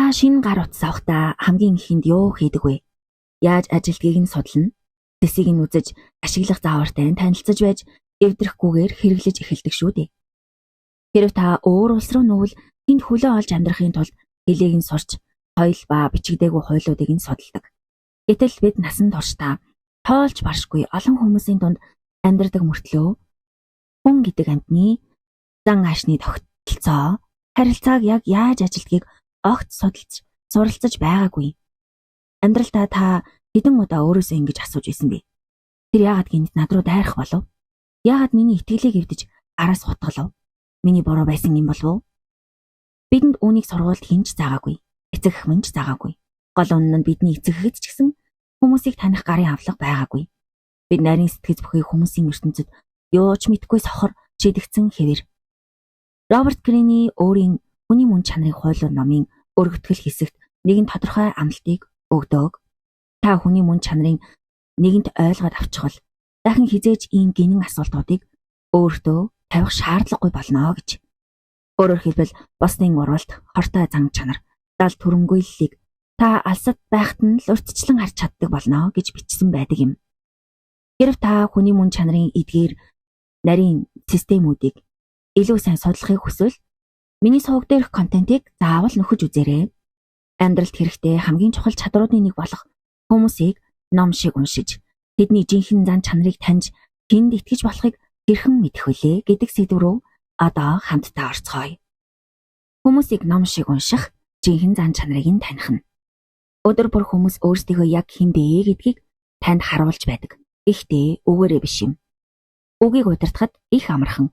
Та шинэ гар утас авахдаа хамгийн ихэнд юу хийдэг вэ? Яаж ажилтгийг нь судална? Тэсийг нь үзэж, ашиглах заавартай танилцаж байж, эвдрэхгүйгээр хэрэглэж эхэлдэг шүү дээ. Хэрв та өөр улс руу нүүвэл тэнд хөлөө олж амьдрахын тулд хэлийг нь сурч, соёл ба бичигдээгүй хуйлуудыг нь судалдаг. Гэтэл бид насан туршдаа тоолж баршгүй олон хүмүүсийн дунд амьдардаг мөртлөө хүн гэдэг амьтны зан аашны тогтолцоо, харилцааг яг яаж ажилтгийг огт судалж, суралцаж байгаагүй. Амьдралдаа та хэдэн удаа өөрөөсөө ингэж асууж исэн бэ? Тэр яагаад гинт над руу дайрах болов? Яагаад миний итгэлийг эвдэж араас хутгалав? Миний буруу байсан юм болов уу? Бидэнд үүнийг сургуульд хинч заагаагүй. Эцэг эх ч заагаагүй. Гол үнэн нь бидний эцэг эхэд ч гэсэн хүмүүсийг таних гарын авлага байгаагүй. Бид нарийн сэтгэц бүхий хүмүүсийн ертөнцид юу ч мэдгүй сохор шидэгцэн хэвэр. Роберт Грини өөрийн хүний мөн чанарын хуйлуу номын өргөтгөл хэсэгт нэгэн тодорхой амлалтыг өгдөг. Та хүний мөн чанарыг нэгэнт ойлгоод авчихвал дахин хизээж ийм гинэн асуултуудыг өөртөө тавих шаардлагагүй болно гэж. Өөрөөр хэлбэл босны урвалт, хортой зан чанар, дал төрөнгөйллийг та алсад байхад нь л урьдчилан харж чаддаг болно гэж бичсэн байдаг юм. Хэрв та хүний мөн чанарын эдгээр нарийн системүүдийг илүү сайн судлахыг хүсвэл миний суваг дээрх контентыг заавал нөхөж үзээрэй. Амьдралд хэрэгтэй хамгийн чухал чадруудын нэг болох хүмүүсийг ном шиг уншиж, тэдний жинхэнэ зан чанарыг таньж, тэнд итгэж болохыг хэрхэн мэдэх вүлээ гэдэг сэдв рүү одоо хамтдаа орцгоё. Хүмүүсийг ном шиг унших, жинхэнэ зан чанарыг нь таних нь. Өдөр бүр хүмүүс өөрсдийгөө яг хэн бэ гэдгийг танд харуулж байдаг. Гэхдээ үгээрээ биш юм. Үгийг удирдахад их амархан.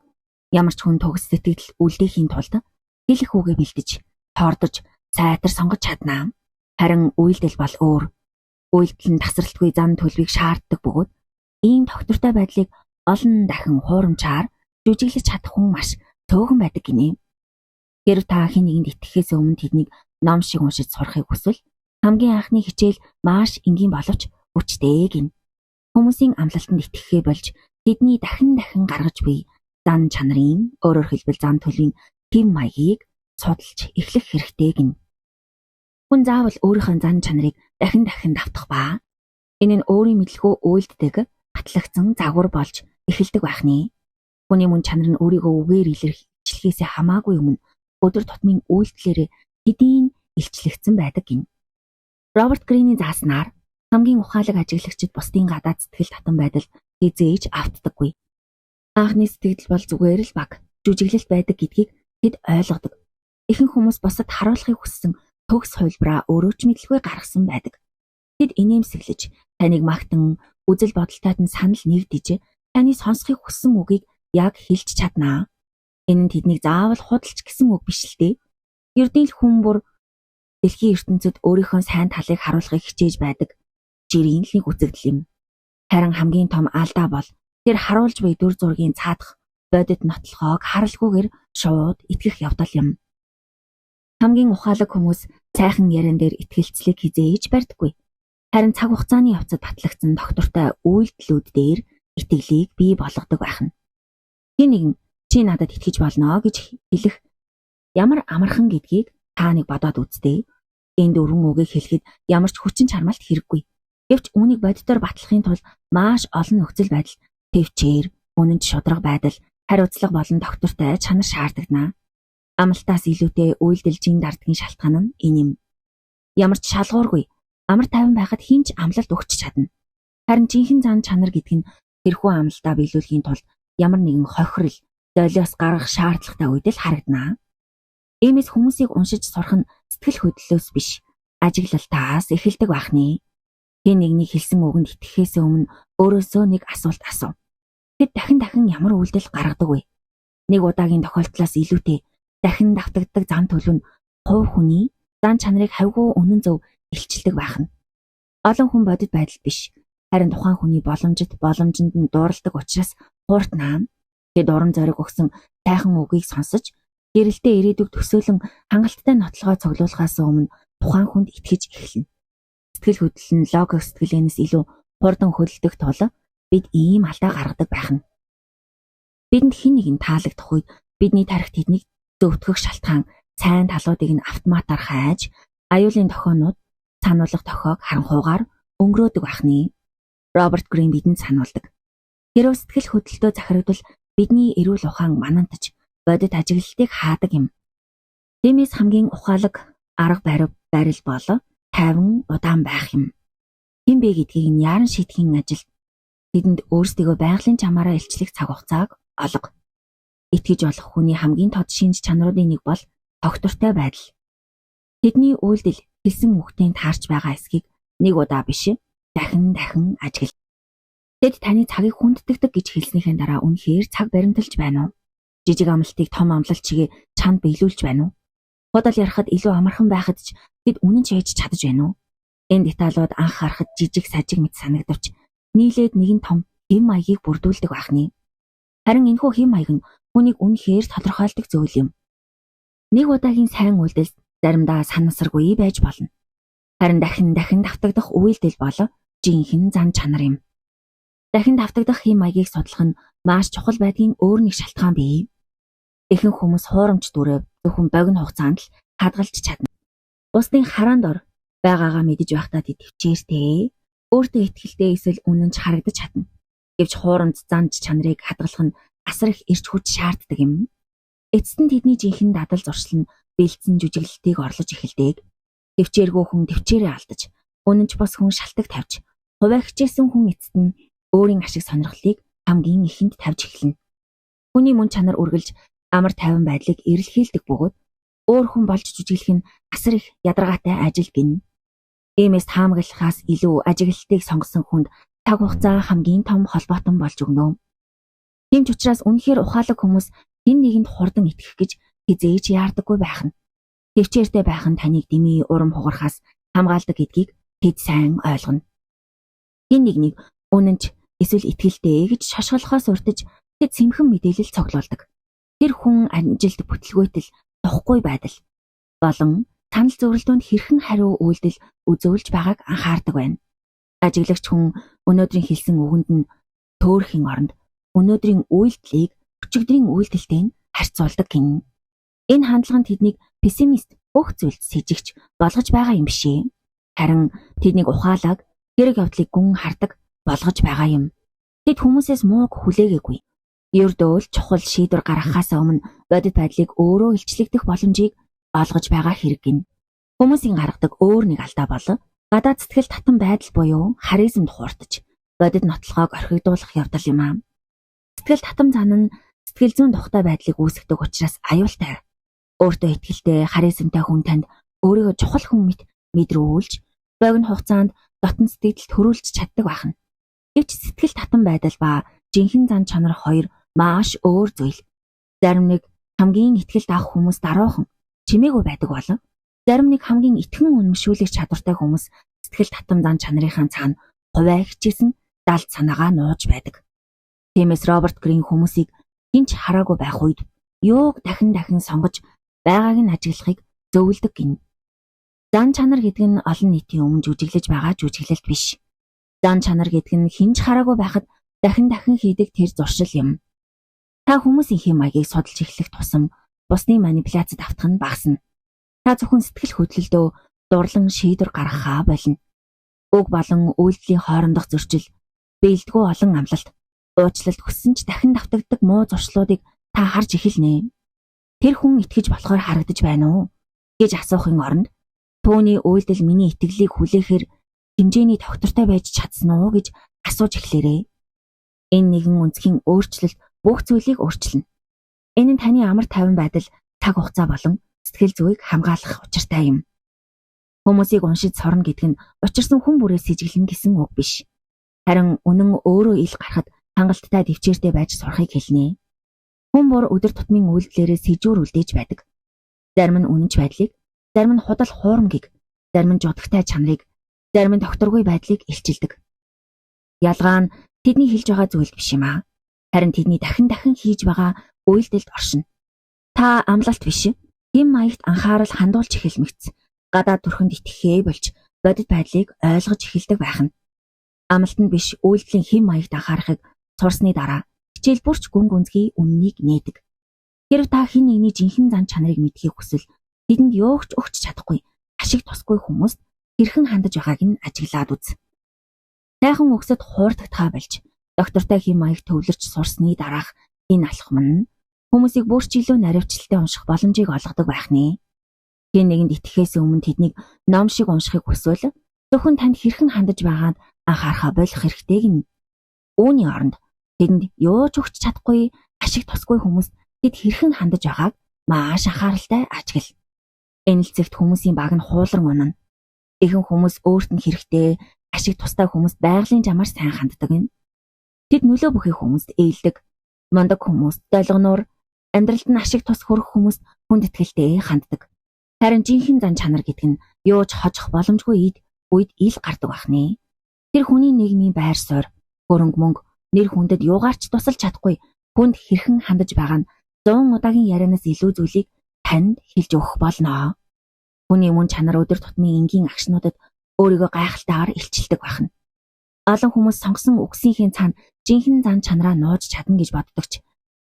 Ямар ч хүн төгс сэтгэл үлдээхийн тулд хэлэх үгээ бэлдэж, тоордож, сайтар сонгож чаднаа. Харин үйлдэл бол өөр. Үйлдэл нь тасралтгүй зан төлөвийг шаарддаг бөгөөд ийм тогтвортой байдлыг олон дахин хуурамчаар жүжиглэж чадах хүн маш цөөхөн байдаг гинэ. Хэрв та хэн нэгэнд итгэхээс өмнө тэднийг ном шиг уншиж сурахыг хүсвэл хамгийн анхны хичээл маш энгийн боловч хүчтэй гин. Хүмүүсийн амлалтанд итгэхээ болж тэдний дахин гаргаж буй зан чанарын, өөрөөр хэлбэл зан төлөвийн тэм маягийг судалж эхлэх хэрэгтэй гин. Хүн заавал өөрийнхөө зан чанарыг дахин давтах ба энэ нь өөрийн мэдлэгөө үйлддэг батлагдсан загвар болж эхэлдэг байх нэ. Хүний мөн чанар нь өөрийгөө үгээр илэрхийлэхээс хамаагүй өмнө өдөр тутмын үйлдэлээр хэдийн илчлэгдсэн байдаг гин. Роберт Грини зааснаар хамгийн ухаалаг ажиглагчид бусдын гадаад сэтгэл татан байдал хизээж автдаггүй. Анхны сэтгэл бол зүгээр л баг, жүжиглэлт байдаг гэдгийг тэд ойлгодог. Ихэнх хүмүүс бусад харуулахыг хүссэн төгс хувилбараа өөрөө ч мэдлгүй гаргасан байдаг. Тэд инээмсэглэж, таныг магтан, үзэл бодолтойд нь санал нэгдэж, таны сонсохыг хүссэн үгийг яг хэлж чаднаа. Энэ нь тэднийг заавал худалч гэсэн үг биш л дээ. Ердийн л хүн бүр дэлхийн ертөнцид өөрийнхөө сайн талыг харуулахыг хичээж байдаг жирийн л нэг үзэгдэл юм. Харин хамгийн том алдаа бол тэр харуулж буй дүр зургийн цаадах бодит нотлохоог харалгүйгээр шууд итгэх явдал юм. Хамгийн ухаалаг хүмүүс сайхан яриан дээр итгэлцлийг хизээж барьдаггүй. Харин цаг хугацааны явцад батлагдсан доктортой үйлдэлүүд дээр итгэлийг бий болгодог байх нь. Хин нэгэн чи надад итгэж болно гэж хэлэх ямар амархан гэдгийг та нэг бодоод үзтээ. Энэ дөрвөн үгийг хэлэхэд ямар ч хүчин чармаалт хэрэггүй. Гэвч үүнийг бодитоор батлахын тулд маш олон нөхцөл байдал, төвчээр, үнэнд шударга байдал, хариуцлага болон доктортой чанар шаардлаганаа. Амлалтаас илүүтэй үйлдэлжийн дардгийн шалтгаан нь энэ юм. Ямар ч шалгуургүй, амар тайван байхад хинч амлалт өгч чадна. Харин жинхэнэ зан чанар гэдэг нь тэрхүү амлалтаа биелүүлэхийн тулд ямар нэгэн хохирол, золиос гаргах шаардлагатай үед л харагданаа. Иймээс хүмүүсийг уншиж сурах нь сэтгэл хөдлөлөөс биш, ажиглалтаас эхэлдэг байх нэ. Хэн нэгний хэлсэн үгэнд итгэхээс өмнө өөрөөсөө нэг асуулт асуу. Тэд дахин ямар үйлдэл гаргадаг вэ? Нэг удаагийн тохиолдлоос илүүтэй дахин давтагддаг зан төлөв нь хувь хүний зан чанарыг хавьгүй үнэн зөв илчилдэг байх нь. Олон хүн бодит байдал биш, харин тухайн хүний боломжинд нь дууралдаг учраас хууртнаа. Тэд уран зориг өгсөн сайхан үгийг сонсож, гэрэлтэй ирээдүг төсөөлөн хангалттай нотлогоо цуглуулахаас өмнө тухайн хүнд итгэж эхэлнэ. Сэтгэл хөдлөл нь логик сэтгэлээс илүү хурдан хөдөлдөг тул бид ийм алдаа гаргадаг байх нь. Бидэнд хэн нэгэн таалагдах үед бидний тарих тэднийг зөвтгөх шалтгаан сайн талуудыг нь автоматар хайж, аюулын тохионууд сануулгах тохиог харанхуугаар өнгөрөөдөг байхны. Роберт Грин бидэнд сануулдаг. Хэрв сэтгэл хөдлөлтөө захирагдвал бидний эрүүл ухаан манантаж бодит ажиглалтыг хаадаг юм. Тиймээс хамгийн ухаалаг арга барил бол тайван удаан байх юм. Хэн бэ гэдгийг нь яаран шийдэхийн ажил тэдэнд өөрсдийгөө байгалийн чамаараа илчлэх цаг хугацааг олго. Итгэж болох хүний хамгийн тод шинж чанаруудын нэг бол тогтвортой байдал. Тэдний үйлдэл хэлсэн үгтийн таарч байгаа эсхийг нэг удаа биш дахин ажигла. Тэд таны цагийг хүнддэгдэг гэж хэлснийхэн дараа үнэхээр цаг баримталж байна уу? Жижиг амлалтыг том амлалт чигээ чанд биелүүлж байна уу? Худал ярахад илүү амархан байхад ч тэд үнэн ч хийж чадаж байна уу? Энэ деталууд анх харахад жижиг сажиг мэт санагдавч нийлээд нэгэн том хэм маягийг бүрдүүлдэг байхны. Харин энэхүү хэм маяг нь хүнийг үнэхээр тодорхойлдог зүйл юм. Нэг удаагийн сайн үйлдэл заримдаа санамсаргүй байж болно. Харин дахин давтагдах үйлдэл бол жинхэнэ зан чанар юм. Дахин давтагдах хэм маягийг судлах нь маш чухал байдгийн өөр нэг шалтгаан бий. Ихэнх хүмүүс хуурамч дүрээ зөвхөн богино хугацаанд л хадгалж чадна. Бусдын хараанд ор байгаагаа мэдэж байхдаа тэд төвчээртэй, өөртөө итгэлтэй эсвэл үнэнч харагдаж чадна. Гэвч хуурамч занж чанарыг хадгалах нь асар их эрч хүч шаарддаг юм. Эцэст нь тэдний жинхэнэ дадал зуршил нь бэлдсэн жүжиглэлтийг орлож эхэлдэг. Төвчээргүй хүн төвчээрээ алдаж, үнэнч бос хүн шалтак тавьж, хуваа хичээсэн хүн эцэст нь өөрийн ашиг сонирхлыг хамгийн ихэнд тавьж эхэлнэ. Хүний мөн чанар үргэлж амар тайван байдлыг эрэлхийлдэг бөгөөд өөр хүн болж жүжиглэх нь асар их ядаргаатай ажил гин. Иймээс таамаглахаас илүү ажиглалтыг сонгосон хүнд цаг хугацаа хамгийн том холбоотон болж өгнө. Тийм ч учраас үнэхээр ухаалаг хүмүүс хэн нэгэнд хурдан итгэх гэж хизээж яардаггүй байх нь. Төвчээртэй байх нь таныг дэмий урам хугарахаас хамгаалдаг гэдгийг тэд сайн ойлгоно. Хэн нэгнийг үнэнч эсвэл итгэлтэй гэж шашгалахаас урьдч тэд сэмхэн мэдээлэл цоглуулдаг. Тэр хүн амжилт бүтлгүйтэл тухгүй байдал болон санал зөвлөлтөнд хэрхэн хариу үйлдэл үзүүлж байгааг анхаардаг байна. Ажиглагч хүн өнөөдрийн хэлсэн үгэнд нь төөрхийн оронд өнөөдрийн үйлдэлийг өчигдрийн үйлдэлтэй нь харьцуулдаг гин. Энэ хандлага нь тэднийг пессимист бүх зүйлд с ิจ гч болгож байгаа юм бишээ. Харин тэднийг ухаалаг хэрэг явдлыг гүн хардаг болгож байгаа юм. Тэд хүмүүсээс мууг хүлээгээгүй. Ердөө л чухал шийдвэр гаргахаас өмнө бодит байдлыг өөрөө илчлэгдэх боломжийг олгож байгаа хэрэг гин. Хүмүүсийн гаргадаг өөр нэг алдаа бол гадаад сэтгэл татан байдал буюу харизмд хууртаж бодит нотлохоог орхигдуулах явдал юм аа. Сэтгэл татам зан нь сэтгэл зүйн тухтай байдлыг үүсгдэг учраас аюултай. Өөртөө итгэлтэй, харизмтай хүн танд өөрийгөө чухал хүн мэт мэдрүүлж, богино хугацаанд дотн сэтгэлд төрүүлж чаддаг байна. Гэвч сэтгэл татам байдал ба жинхэнэ зан чанар хоёр маш өөр зүйл. Зарим нэг хамгийн итгэлд авах хүмүүс даруухан, чимээгүй байдаг болон зарим нэг хамгийн итгэн үнэмшүүлэх чадвартай хүмүүс сэтгэл татам зан чанарынхаа цаана хуваа хичээсэн далд санаагаа нууж байдаг. Тиймээс Роберт Грин хүмүүсийг хинч хараагүй байх үед юуг дахин сонгож байгааг нь ажиглахыг зөвлөдөг гин. Зан чанар гэдэг нь олон нийтийн өмнө жүжиглэж байгаа жүжиглэлт биш. Зан чанар гэдэг нь хинч хараагүй байхад дахин хийдэг тэр зуршил юм. Та хүмүүсийн хэм маягийг судалж эхлэх тусам бусны манипуляцид автах нь багасна. Та зөвхөн сэтгэл хөдлөлдөө дурлан шийдвэр гаргахаа болно. Уг болон үйлдэлийн хоорондох зөрчил, бэлдгүү олон амлалт, уучлалт хүссэн ч дахин давтагддаг муу зуршлуудыг та харж эхэлнэ. Тэр хүн итгэж болохоор харагдаж байна уу гэж асуухын оронд түүний үйлдэл миний итгэлийг хүлээхээр хэмжээний тогтвортой байж чадсан уу гэж асууж эхлээрэй. Энэ нэгэн үнцгийн өөрчлөлт бүх зүйлийг өөрчилнө. Энэ нь таны амар тайван байдал, цаг хугацаа болон сэтгэл зүйг хамгаалах учиртай юм. Хүмүүсийг уншиж сорно гэдэг нь учирсан хүн бүрээ сэжиглэн гэсэн үг биш. Харин үнэн өөрөө ил гарахад хангалттай төвчээртэй байж сурахыг хэлнэ. Хүн бүр өдөр тутмын үйлдэлээрээ сэжүүр үлдээж байдаг. Зарим нь үнэнч байдлыг, зарим нь худал хуурамгийг, зарим нь жудагтай чанарыг, зарим нь докторгүй байдлыг илчилдэг. Ялгаа нь тэдний хэлж байгаа зүйл биш юм аа. Харин тэдний дахин хийж байгаа үйлдэлд оршино. Та амлалт биш, хэм маягт анхаарал хандуулж эхэлмэгц. Гадаад төрхөнд итгэхээ болж бодит байдлыг ойлгож эхэлдэг байх нь. Амлалтанд биш үйлдэлийн хэм маягт анхаарахыг сурсны дараа хичээл бүрч гүн гүнзгий үннийг нээдэг. Хэрв та хэн нэгний жинхэнэ зан чанарыг мэдхийг хүсвэл тэдэнд юу ч өгч чадахгүй, ашиг ашиг тусгүй хүмүүст хэрхэн хандаж байгааг нь ажиглаад үз. Сайхан өгсөд хуурдагдхаа болж доктортой хэм маяг төвлөрч сурсны дараах энэ алхам нь хүмүүсийг бүр ч илүү наривчлалтай унших боломжийг олгодог байх нэ. Хэн нэгэнд итгэхээс өмнө тэднийг ном шиг уншихыг хүсвэл зөвхөн танд хэрхэн хандаж байгааг анхаарахаа болох хэрэгтэй гин. Үүний оронд тэдэнд юу ч өгч чадахгүй ашиг тусгүй хүмүүс тэд хэрхэн хандаж байгааг маш анхааралтай ажигла. Энэ л зэгт хүмүүсийн баг нь хуулан унана. Ихэнх хүмүүс өөрт нь хэрэгтэй ашиг тустай хүмүүст байгалийн замаар сайн ханддаг юм. Тэд нөлөө бүхий хүмүүст ээлдэг. Мундаг хүмүүст долгоноор амьдралд нь ашиг тус хүрэх хүмүүст хүнд итгэлтэй ханддаг. Харин жинхэнэ зан чанар гэдэг нь юу ч хожих боломжгүй үед ил гардаг бахнэ. Тэр хүний нийгмийн байр суурь, хөрөнгө мөнгө, нэр хүндэд юугаарч тусалж чадахгүй хүнд хэрхэн хандаж байгаа нь 100 удаагийн ярианаас илүү зүйлийг танд хэлж өгөх болно. Хүний мөн чанар өдөр тутмын энгийн агшнуудад өөрийгөө гайхалтайгаар илчилдэг байна. Олон хүмүүс сонгосон үгсийнхээ цаана жинхэнэ зан чанараа нууж чадна гэж боддог ч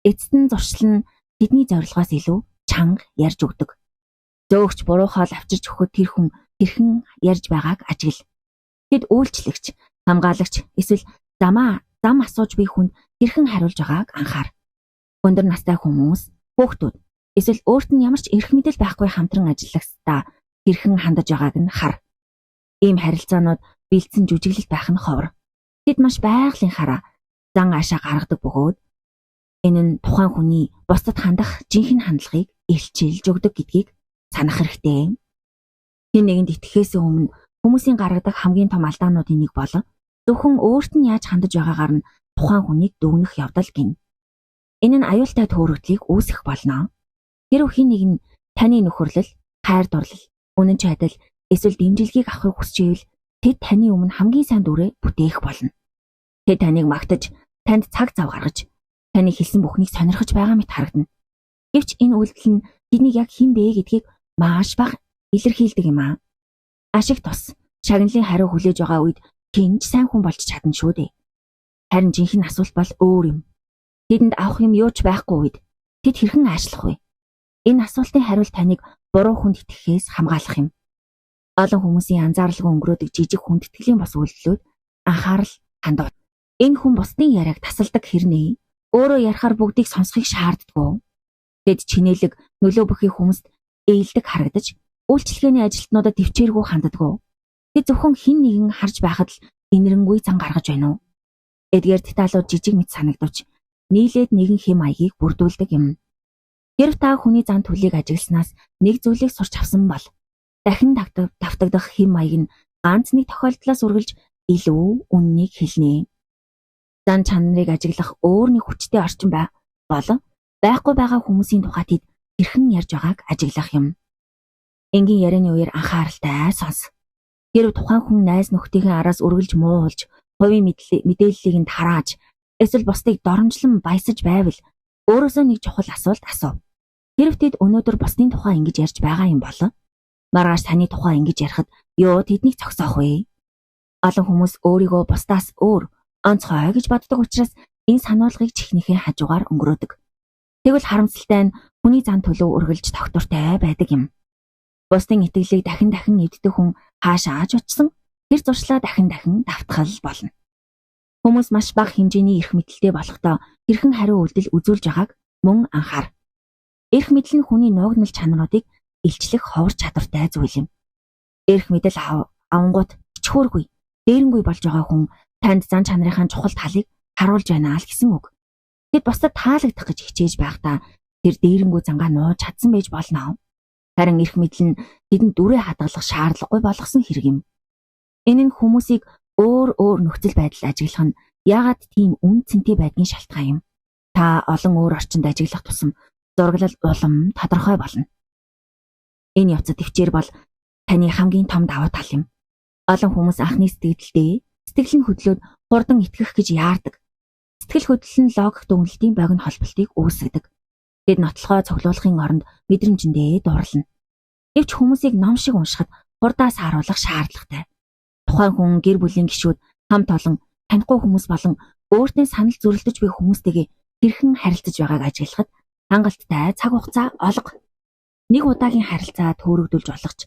эцэст нь зуршил нь тэдний зорилгоос илүү чанга ярьж өгдөг. Зөөгч буруу хоол авчирч өгөхөд тэр хүн хэрхэн ярьж байгааг ажигла. Тэд үйлчлэгч, хамгаалагч эсвэл зам асууж буй хүнд хэрхэн хариулж байгааг анхаар. Өндөр настай хүмүүс, хүүхдүүд эсвэл өөрт нь ямар ч эрх мэдэл байхгүй хамтран ажиллагчдаа хэрхэн хандаж байгааг нь хар. Ийм харилцаанууд бэлдсэн жүжиглэлт байх нь ховор. Тэд маш байгалийнхаараа зан аашаа гаргадаг бөгөөд энэ нь тухайн хүний бусдад хандах жинхэнэ хандлагыг илчилж өгдөг гэдгийг санах хэрэгтэй. Хэн нэгэнд итгэхээс өмнө хүмүүсийн гаргадаг хамгийн том алдаануудын нэг бол зөвхөн өөрт нь яаж хандаж байгаагаар нь тухайн хүнийг дүгнэх явдал гин. Энэ нь аюултай төөрөгдлийг үүсгэх болно. Хэрв хэн нэг нь таны нөхөрлөл, хайр дурлал, үнэн чадал эсвэл дэмжлэгийг авахыг хүсч ивэл тэд таны өмнө хамгийн сайн дүрээ бүтээх болно. Тэд таныг магтаж, танд цаг зав гаргаж, таны хэлсэн бүхнийг сонирхож байгаа мэт харагдана. Гэвч энэ үйлдэл нь тэднийг яг хэн бэ гэдгийг маш бага илэрхийлдэг юм аа. Ашиг тус, шагналын хариу хүлээж байгаа үед хинч сайн хүн болж чадна шүү дээ. Харин жинхэнэ асуулт бол өөр юм. Тэдэнд авах юм юу ч байхгүй үед тэд хэрхэн аашлах вэ? Энэ асуултын хариулт таныг буруу хүнд итгэхээс хамгаалах юм. Олон хүмүүсийн анзааралгүй өнгөрөөдөг жижиг хүндэтгэлийн бос үйлдэлүүд анхаарал хандуул. Энэ хүн бусдын яриаг тасалдаг хэрнээ өөрөө ярихаар бүгдийг сонсхийг шаарддаг. Тэд чинэлэг нөлөө бүхий хүмүүст ээлдэг харагдаж үйлчлэгээний ажилтнуудад төвчээргүй ханддаг. Тэд зөвхөн хин нэгэн харж байхад л инэрэнгүй зан гаргаж байна уу? Эдгээр деталууд жижиг мэт санагдвч нийлээд нэгэн хэм маягийг бүрдүүлдэг юм. Хэрв та хүний зан төлийг ажигласнаас нэг зүйлийг сурч авсан бол дахин давтагдах хэм маяг нь ганц нэг тохиолдлоос үргэлж илүү үннийг хэлнэ. Зан чанарыг ажиглах өөр нэг хүчтэй орчин байхгүй байгаа хүмүүсийн тухай тэд хэрхэн ярьж байгааг ажиглах юм. Энгийн ярианы үеэр анхааралтай сонс. Хэрв тухайн хүн найз нөхдийн араас үргэлж муулж, хувийн мэдээллийг нь тарааж, эсвэл бусдыг доромжлон баясаж байвал өөрөөсөө нэг чухал асуулт асуув. Хэрв тэд өнөөдөр бусдын тухай ингэж ярьж байгаа юм бол маргааш таны тухай ингэж ярихад юу тэднийг зогсоох вэ? Олон хүмүүс өөрийгөө бусдаас өөр, онцгой гэж боддог учраас энэ сануулгыг чихнийхээ хажуугаар өнгөрөөдөг. Тэгвэл харамсалтай нь хүний зан төлөв үргэлж тогтвортой байдаг юм. Бусдын итгэлийг дахин эвддэг хүн хаашаа ч очсон тэр зуршлаа дахин давтгал болно. Хүмүүс маш бага хэмжээний эрх мэдэлтэй болохдоо хэрхэн хариу үйлдэл үзүүлж байгааг мөн анхаар. Эрх мэдэл нь хүний нуугдмал чанаруудыг илчлэх ховор чадвартай зүйл юм. Эрх мэдэл авангууд ичхүүргүй, дээрэнгүй болж байгаа хүн танд зан чанарын чухал талыг харуулж байна л гэсэн үг. Тэд бусдад таалагдах гэж хичээж байхдаа тэр дээрэнгүй зангаа нууж чадсан байж болно. Харин эрх мэдэл нь тэдэнд дүрээ хадгалах шаардлагагүй болгосон хэрэг юм. Энэ нь хүмүүсийг өөр нөхцөл байдал ажиглах нь яагаад тийм үн цэнтэй байдгийн шалтгаан юм. Та олон өөр орчинд ажиглах тусам зураглал улам тодорхой болно. Энэ явцад төвчээр бол таны хамгийн том давуу тал юм. Олон хүмүүс анхны сэтгэл нь хөдлөөд хурдан итгэх гэж яардаг. Сэтгэл хөдлөл нь логик дүгнэлтийн богино холболтыг үүсгэдэг. Тэд нотлохоо цуглуулахын оронд мэдрэмжиндээ дурлана. Гэвч хүмүүсийг ном шиг уншихад хурдаас харуулах шаардлагатай. Тухайн хүн гэр бүлийн гишүүд, хамт олон, танихгүй хүмүүс болон өөртөө санал зөрөлдөж буй хүмүүстэйгээ хэрхэн харилцаж байгааг ажиглахад хангалттай цаг хугацаа олго. Нэг удаагийн харилцаа төөрөгдүүлж болох ч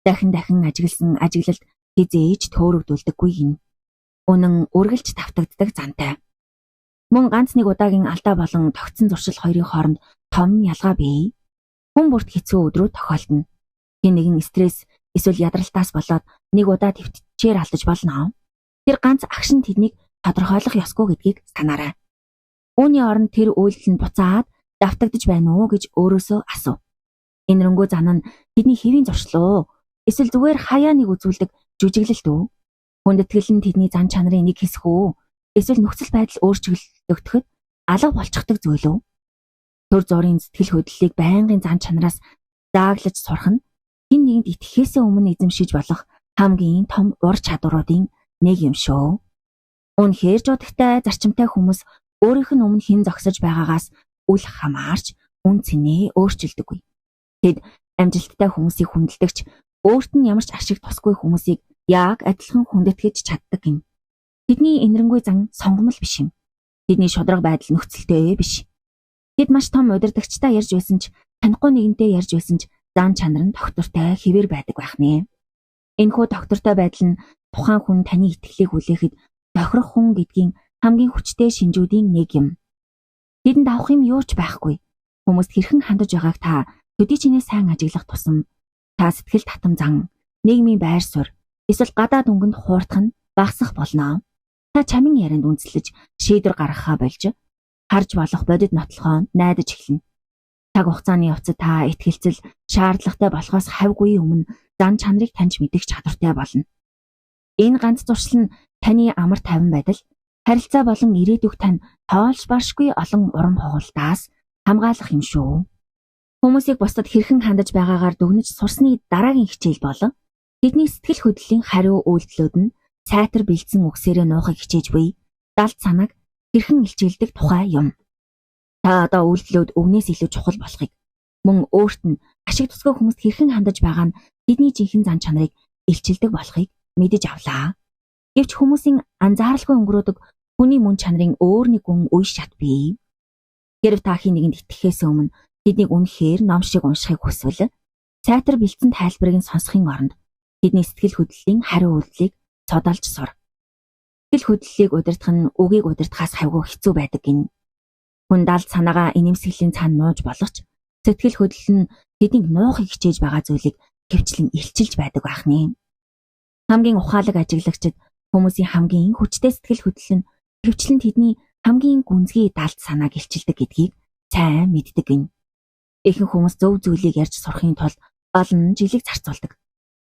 Дахин ажигласан ажиглалд хизээж төөрөгдүүлдэггүй гин. Үнэн үргэлж давтагддаг зантай. Мөн ганц нэг удаагийн алдаа болон тогтсон зуршил хоёрын хооронд том ялгаа бий. Хүн бүрт хэцүү өдрүүд тохиолдно. Хэн нэгэн стресс эсвэл ядралтаас болоод нэг удаа төвчээр алдаж болно. Тэр ганц агшин тэднийг тодорхойлох ёсгүй гэдгийг санаарай. Үүний оронд тэр үйлдэл нь буцаад давтагдж байна уу гэж өөрөөсөө асуу. Энэрнгүү зан нь тэдний хэвийн зуршлоо. Эсвэл зүгээр хаяа нэг үзүүлдэг жүжиглэлт үү? Хүндэтгэл нь тэдний зан чанарын нэг хэсэг үү? Эсвэл нөхцөл байдал өөрчлөгдөхөд алга болчихдог зүйл үү? Төр зургийн сэтгэл хөдлөлийг байнгын зан чанараас дааглаж сурах нь хэн нэгэнд итгэхээс өмнө эзэмшиж болох хамгийн том ур чадваруудын нэг юм шүү. Үнэхээр жуудагтай зарчимтай хүмүүс өөрийнх нь өмнө хэн зогсож байгаагаас үл хамаарч үн цэнээ өөрчилдөггүй. Тэд амжилттай хүмүүсийг хүндэлдэгч өөрт нь ямар ч ашиг тусгүй хүмүүсийг яг адилхан хүндэтгэж чаддаг юм. Тэдний энэрэнгүй зан сонгомл биш юм. Тэдний шударга байдал нөхцөлтэй биш. Тэд маш том удирдагчтай ярьж байсан ч танихгүй нэгэнтэй ярьж байсан ч зан чанар нь доктортой хэвээр байдаг байх нэ. Энэхүү доктортой байдал нь тухайн хүн таны итгэлийг хүлээхэд тохирох хүн гэдгийн хамгийн хүчтэй шинжүүдийн нэг юм. Тэдэнд авах юм юу ч байхгүй. Хүмүүст хэрхэн хандаж байгааг та төдий чинээ сайн ажиглах тусам та сэтгэл татам зан, нийгмийн байр суурь, эсвэл гадаад өнгөнд хуурдах нь багасах болно. Та чамин ярианд үндэслэж шийдвэр гаргахаа болж харж болох бодит нотлохоо найдаж эхэлнэ. Цаг хугацааны явцад та итгэлцэл шаардлагатай болохоос хавьгүй өмнө зан чанарыг таньж мэдэх чадвартай болно. Энэ ганц зуршил нь таны амар тайван байдал, харилцаа болон ирээдүйг тань тоолж баршгүй олон урам хугалтаас хамгаалах юм шүү. Хүмүүсийг бусдад хэрхэн хандаж байгаагаар дүгнэж сурсны дараагийн хичээл болон тэдний сэтгэл хөдлөлийн хариу үйлдэлүүд нь сайтар бэлдсэн үгсээрээ нуухыг хичээж буй далд санааг хэрхэн илчилдэг тухай юм. Та одоо үйлдэлүүд өвнөөс илүү чухал болохыг мөн өөрт нь ашиг тусгай хүмүүст хэрхэн хандаж байгаа нь тэдний жинхэнэ зан чанарыг илчилдэг болохыг мэдэж авлаа. Гэвч хүмүүсийн анзааралгүй өнгөрөөдөг хүний мөн чанарын өөр нэг гүн үе шат бий. Гэрэв та хин нэгэнд итгэхээс өмнө тэднийг үнэхээр ном шиг уншихыг хүсвэл сайтар бэлдсэн тайлбарыг нь сонсохын оронд тэдний сэтгэл хөдлөлийн хариу үйлдэлийг цодолж сур. Сэтгэл хөдлөлийг удирдах нь үгийг удирдахаас хавгүй хэцүү байдаг гин. Хүн далд санаагаа инэмсэглэлийн цаана нууж болох ч сэтгэл хөдлөл нь тэднийг нуухыг хичээж байгаа зүйлийг хөвчлэн илчилж байдаг байх нэ. Хамгийн ухаалаг ажиглагчид хүмүүсийн хамгийн хүчтэй сэтгэл хөдлөл нь хөвчлэн тэдний хамгийн гүнзгий далд санааг илчилдэг гэдгийг сайн мэддэг гин. Ихэнх хүмүүс зөв зүйлийг ярьж сурахын тулд олон жилиг зарцуулдаг.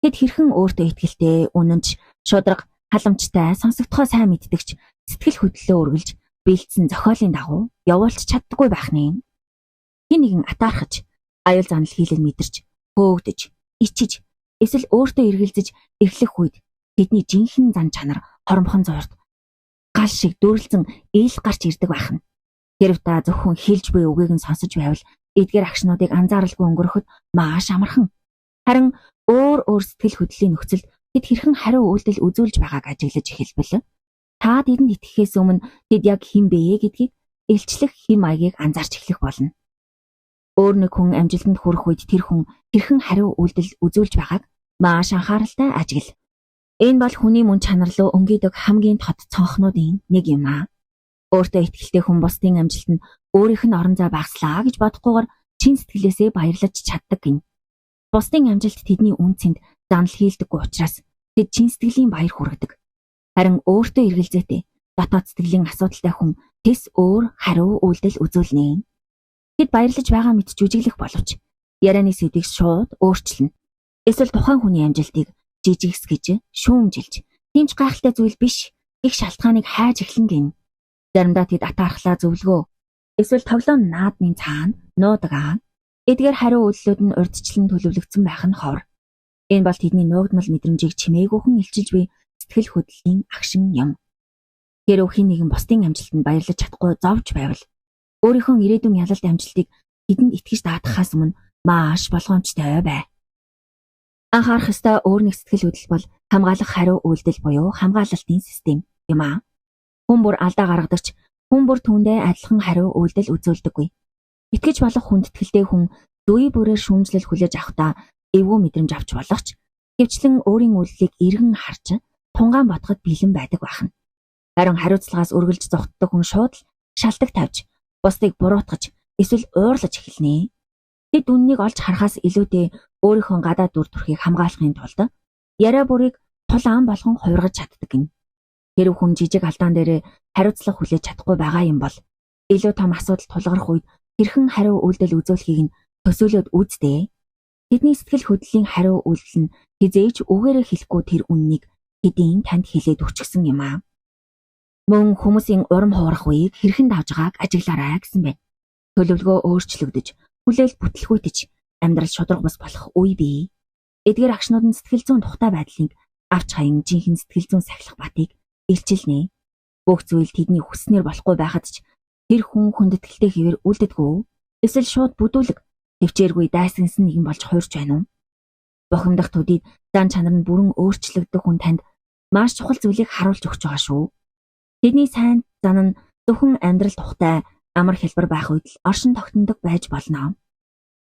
Тэд хэрхэн өөртөө итгэлтэй, үнэнч, шударга, халамжтай, сонсогдохоо сайн мэддэгч сэтгэл хөдлөлөө үргэлж бэлдсэн зохиолын дагуу явуулж чаддаггүй байх нэ. Хин нэгэн атаархаж, аюул занал хийлэл мэдэрч, хөөгдөж, ичиж, эсвэл өөртөө эргэлзэж эхлэх үед тэдний жинхэнэ зан чанар хоромхон зуурд гал шиг дүрлцэн ил гарч ирдэг байх нь. Гэрэв та зөвхөн хэлж буй үгийг нь сонсож байвал эдгээр агшнуудыг анзааралгүй өнгөрөхөд маш амархан. Харин өөр сэтгэл хөдлөлийн нөхцөлд тэд хэрхэн хариу үйлдэл үзүүлж байгааг ажиглаж эхэлбэл та тэдэнд итгэхээс өмнө тэд яг хэн бэ гэдгийг илчлэх хэм маягийг анзаарч эхлэх болно. Өөр нэг хүн амжилтанд хүрэх үед тэр хүн хэрхэн хариу үйлдэл үзүүлж байгааг маш анхааралтай ажигла. Энэ бол хүний мөн чанар руу өнгөдөг хамгийн тод цонхнуудын нэг юм аа. Өөртөө итгэлтэй хүн бусдын амжилтанд өөрийнх нь орон зай багслаа гэж бодохгүйгээр чин сэтгэлээсээ баярлаж чаддаг гин. Бусдын амжилт тэдний үнцэнд занал хийлдэггүй учраас тэд чин сэтгэлийн баяр хүргэдэг. Харин өөртөө эргэлзээтэй дотоод сэтгэлийн асуудалтай хүн тэс өөр хариу үйлдэл үзүүлнэ. Тэд баярлаж байгаа мэт жүжиглэх боловч ярианы сэдвийг шууд өөрчилнө. Эсвэл тухайн хүний амжилтыг жижигсгэж шүүмжилж тэмч гайхалтай зүйл биш гэх шалтгааныг хайж эхлэн гин. Заримдаа тэд атаархлаа зөвлөгөө эсвэл тоглоом наадмын цаана нуудаг. Эдгээр хариу үйлдэлүүд нь урьдчилан төлөвлөгдсөн байх нь ховор. Энэ бол тэдний нуугдмал мэдрэмжийг чимээгүйхэн илчилж буй сэтгэл хөдлөлийн агшин юм. Хэрв хэн нэгэн бусдын амжилтанд баярлаж чадахгүй зовж байвал өөрийнхөө ирээдүйн ялалт амжилтыг тэдэнд итгэж даатгахаас өмнө маш болгоомжтой бай. Анхаарах ёстой өөр нэг сэтгэл хөдлөл бол хамгаалах хариу үйлдэл буюу хамгаалалтын систем юм аа. Хүн бүр алдаа гаргадагч хүн бүр түүндээ адилхан хариу үйлдэл үзүүлдэггүй. Итгэж болох хүндэтгэлтэй хүн зүй бүрээр шүүмжлэл хүлээж авахдаа эвгүй мэдрэмж авч болох ч Гэвчлэн өөрийн үйлдэлийг эргэн харж тунгаан бодоход бэлэн байдаг байна. Харин хариуцлагаас үргэлж зогтдог хүн шууд л шалтак тавьж, бусдыг буруутгаж, эсвэл уурлаж эхэлнэ. Тэд үннийг олж харахаас илүүтэй өөрийнхөө гадаад дүр төрхийг хамгаалахын тулд яриа бүрийг тул ам болгон хувиргаж чаддаг гин. Хэрв хүн жижиг алдаан дээр хариуцлага хүлээж чадахгүй байгаа юм бол илүү том асуудал тулгарх үед хэрхэн хариу үйлдэл үзүүлэхийг нь төсөөлөд үзтээ. Тэдний сэтгэл хөдлөлийн хариу үйлдэл нь хизээж үгээрээ хэлэхгүй тэр үннийг хэдийн танд хэлээд өчгсөн юм аа. Мөн хүмүүсийн урам хуурах үеийг хэрхэн давж байгааг ажиглаарай гэсэн байна. Төлөвлөгөө өөрчлөгдөж, хүлээл бүтлгүүтэж амьдрал шударга бас болох үе бий. Эдгээр агшнууд нь сэтгэл зүйн тухтай байдлыг авч хаян жинхэнэ сэтгэл зүйн сахилах батыг илчилнэ. Бүх зүйл тэдний хүснээр болохгүй байхад ч тэр хүн хүндэтгэлтэй хэвээр үлддэггүй. Эсвэл шууд бүдүүлэг, төвчээргүй дайсагнсан нэгэн болж хуурч байна уу? Бухимдах төдийд зан чанар нь бүрэн өөрчлөгдөх хүн танд маш чухал зүйлийг харуулж өгч байгаа шүү. Тэдний сайн зан нь зөвхөн амьдрал тухтай амар хэлбэр байх үед л оршин тогтнодог байж болно.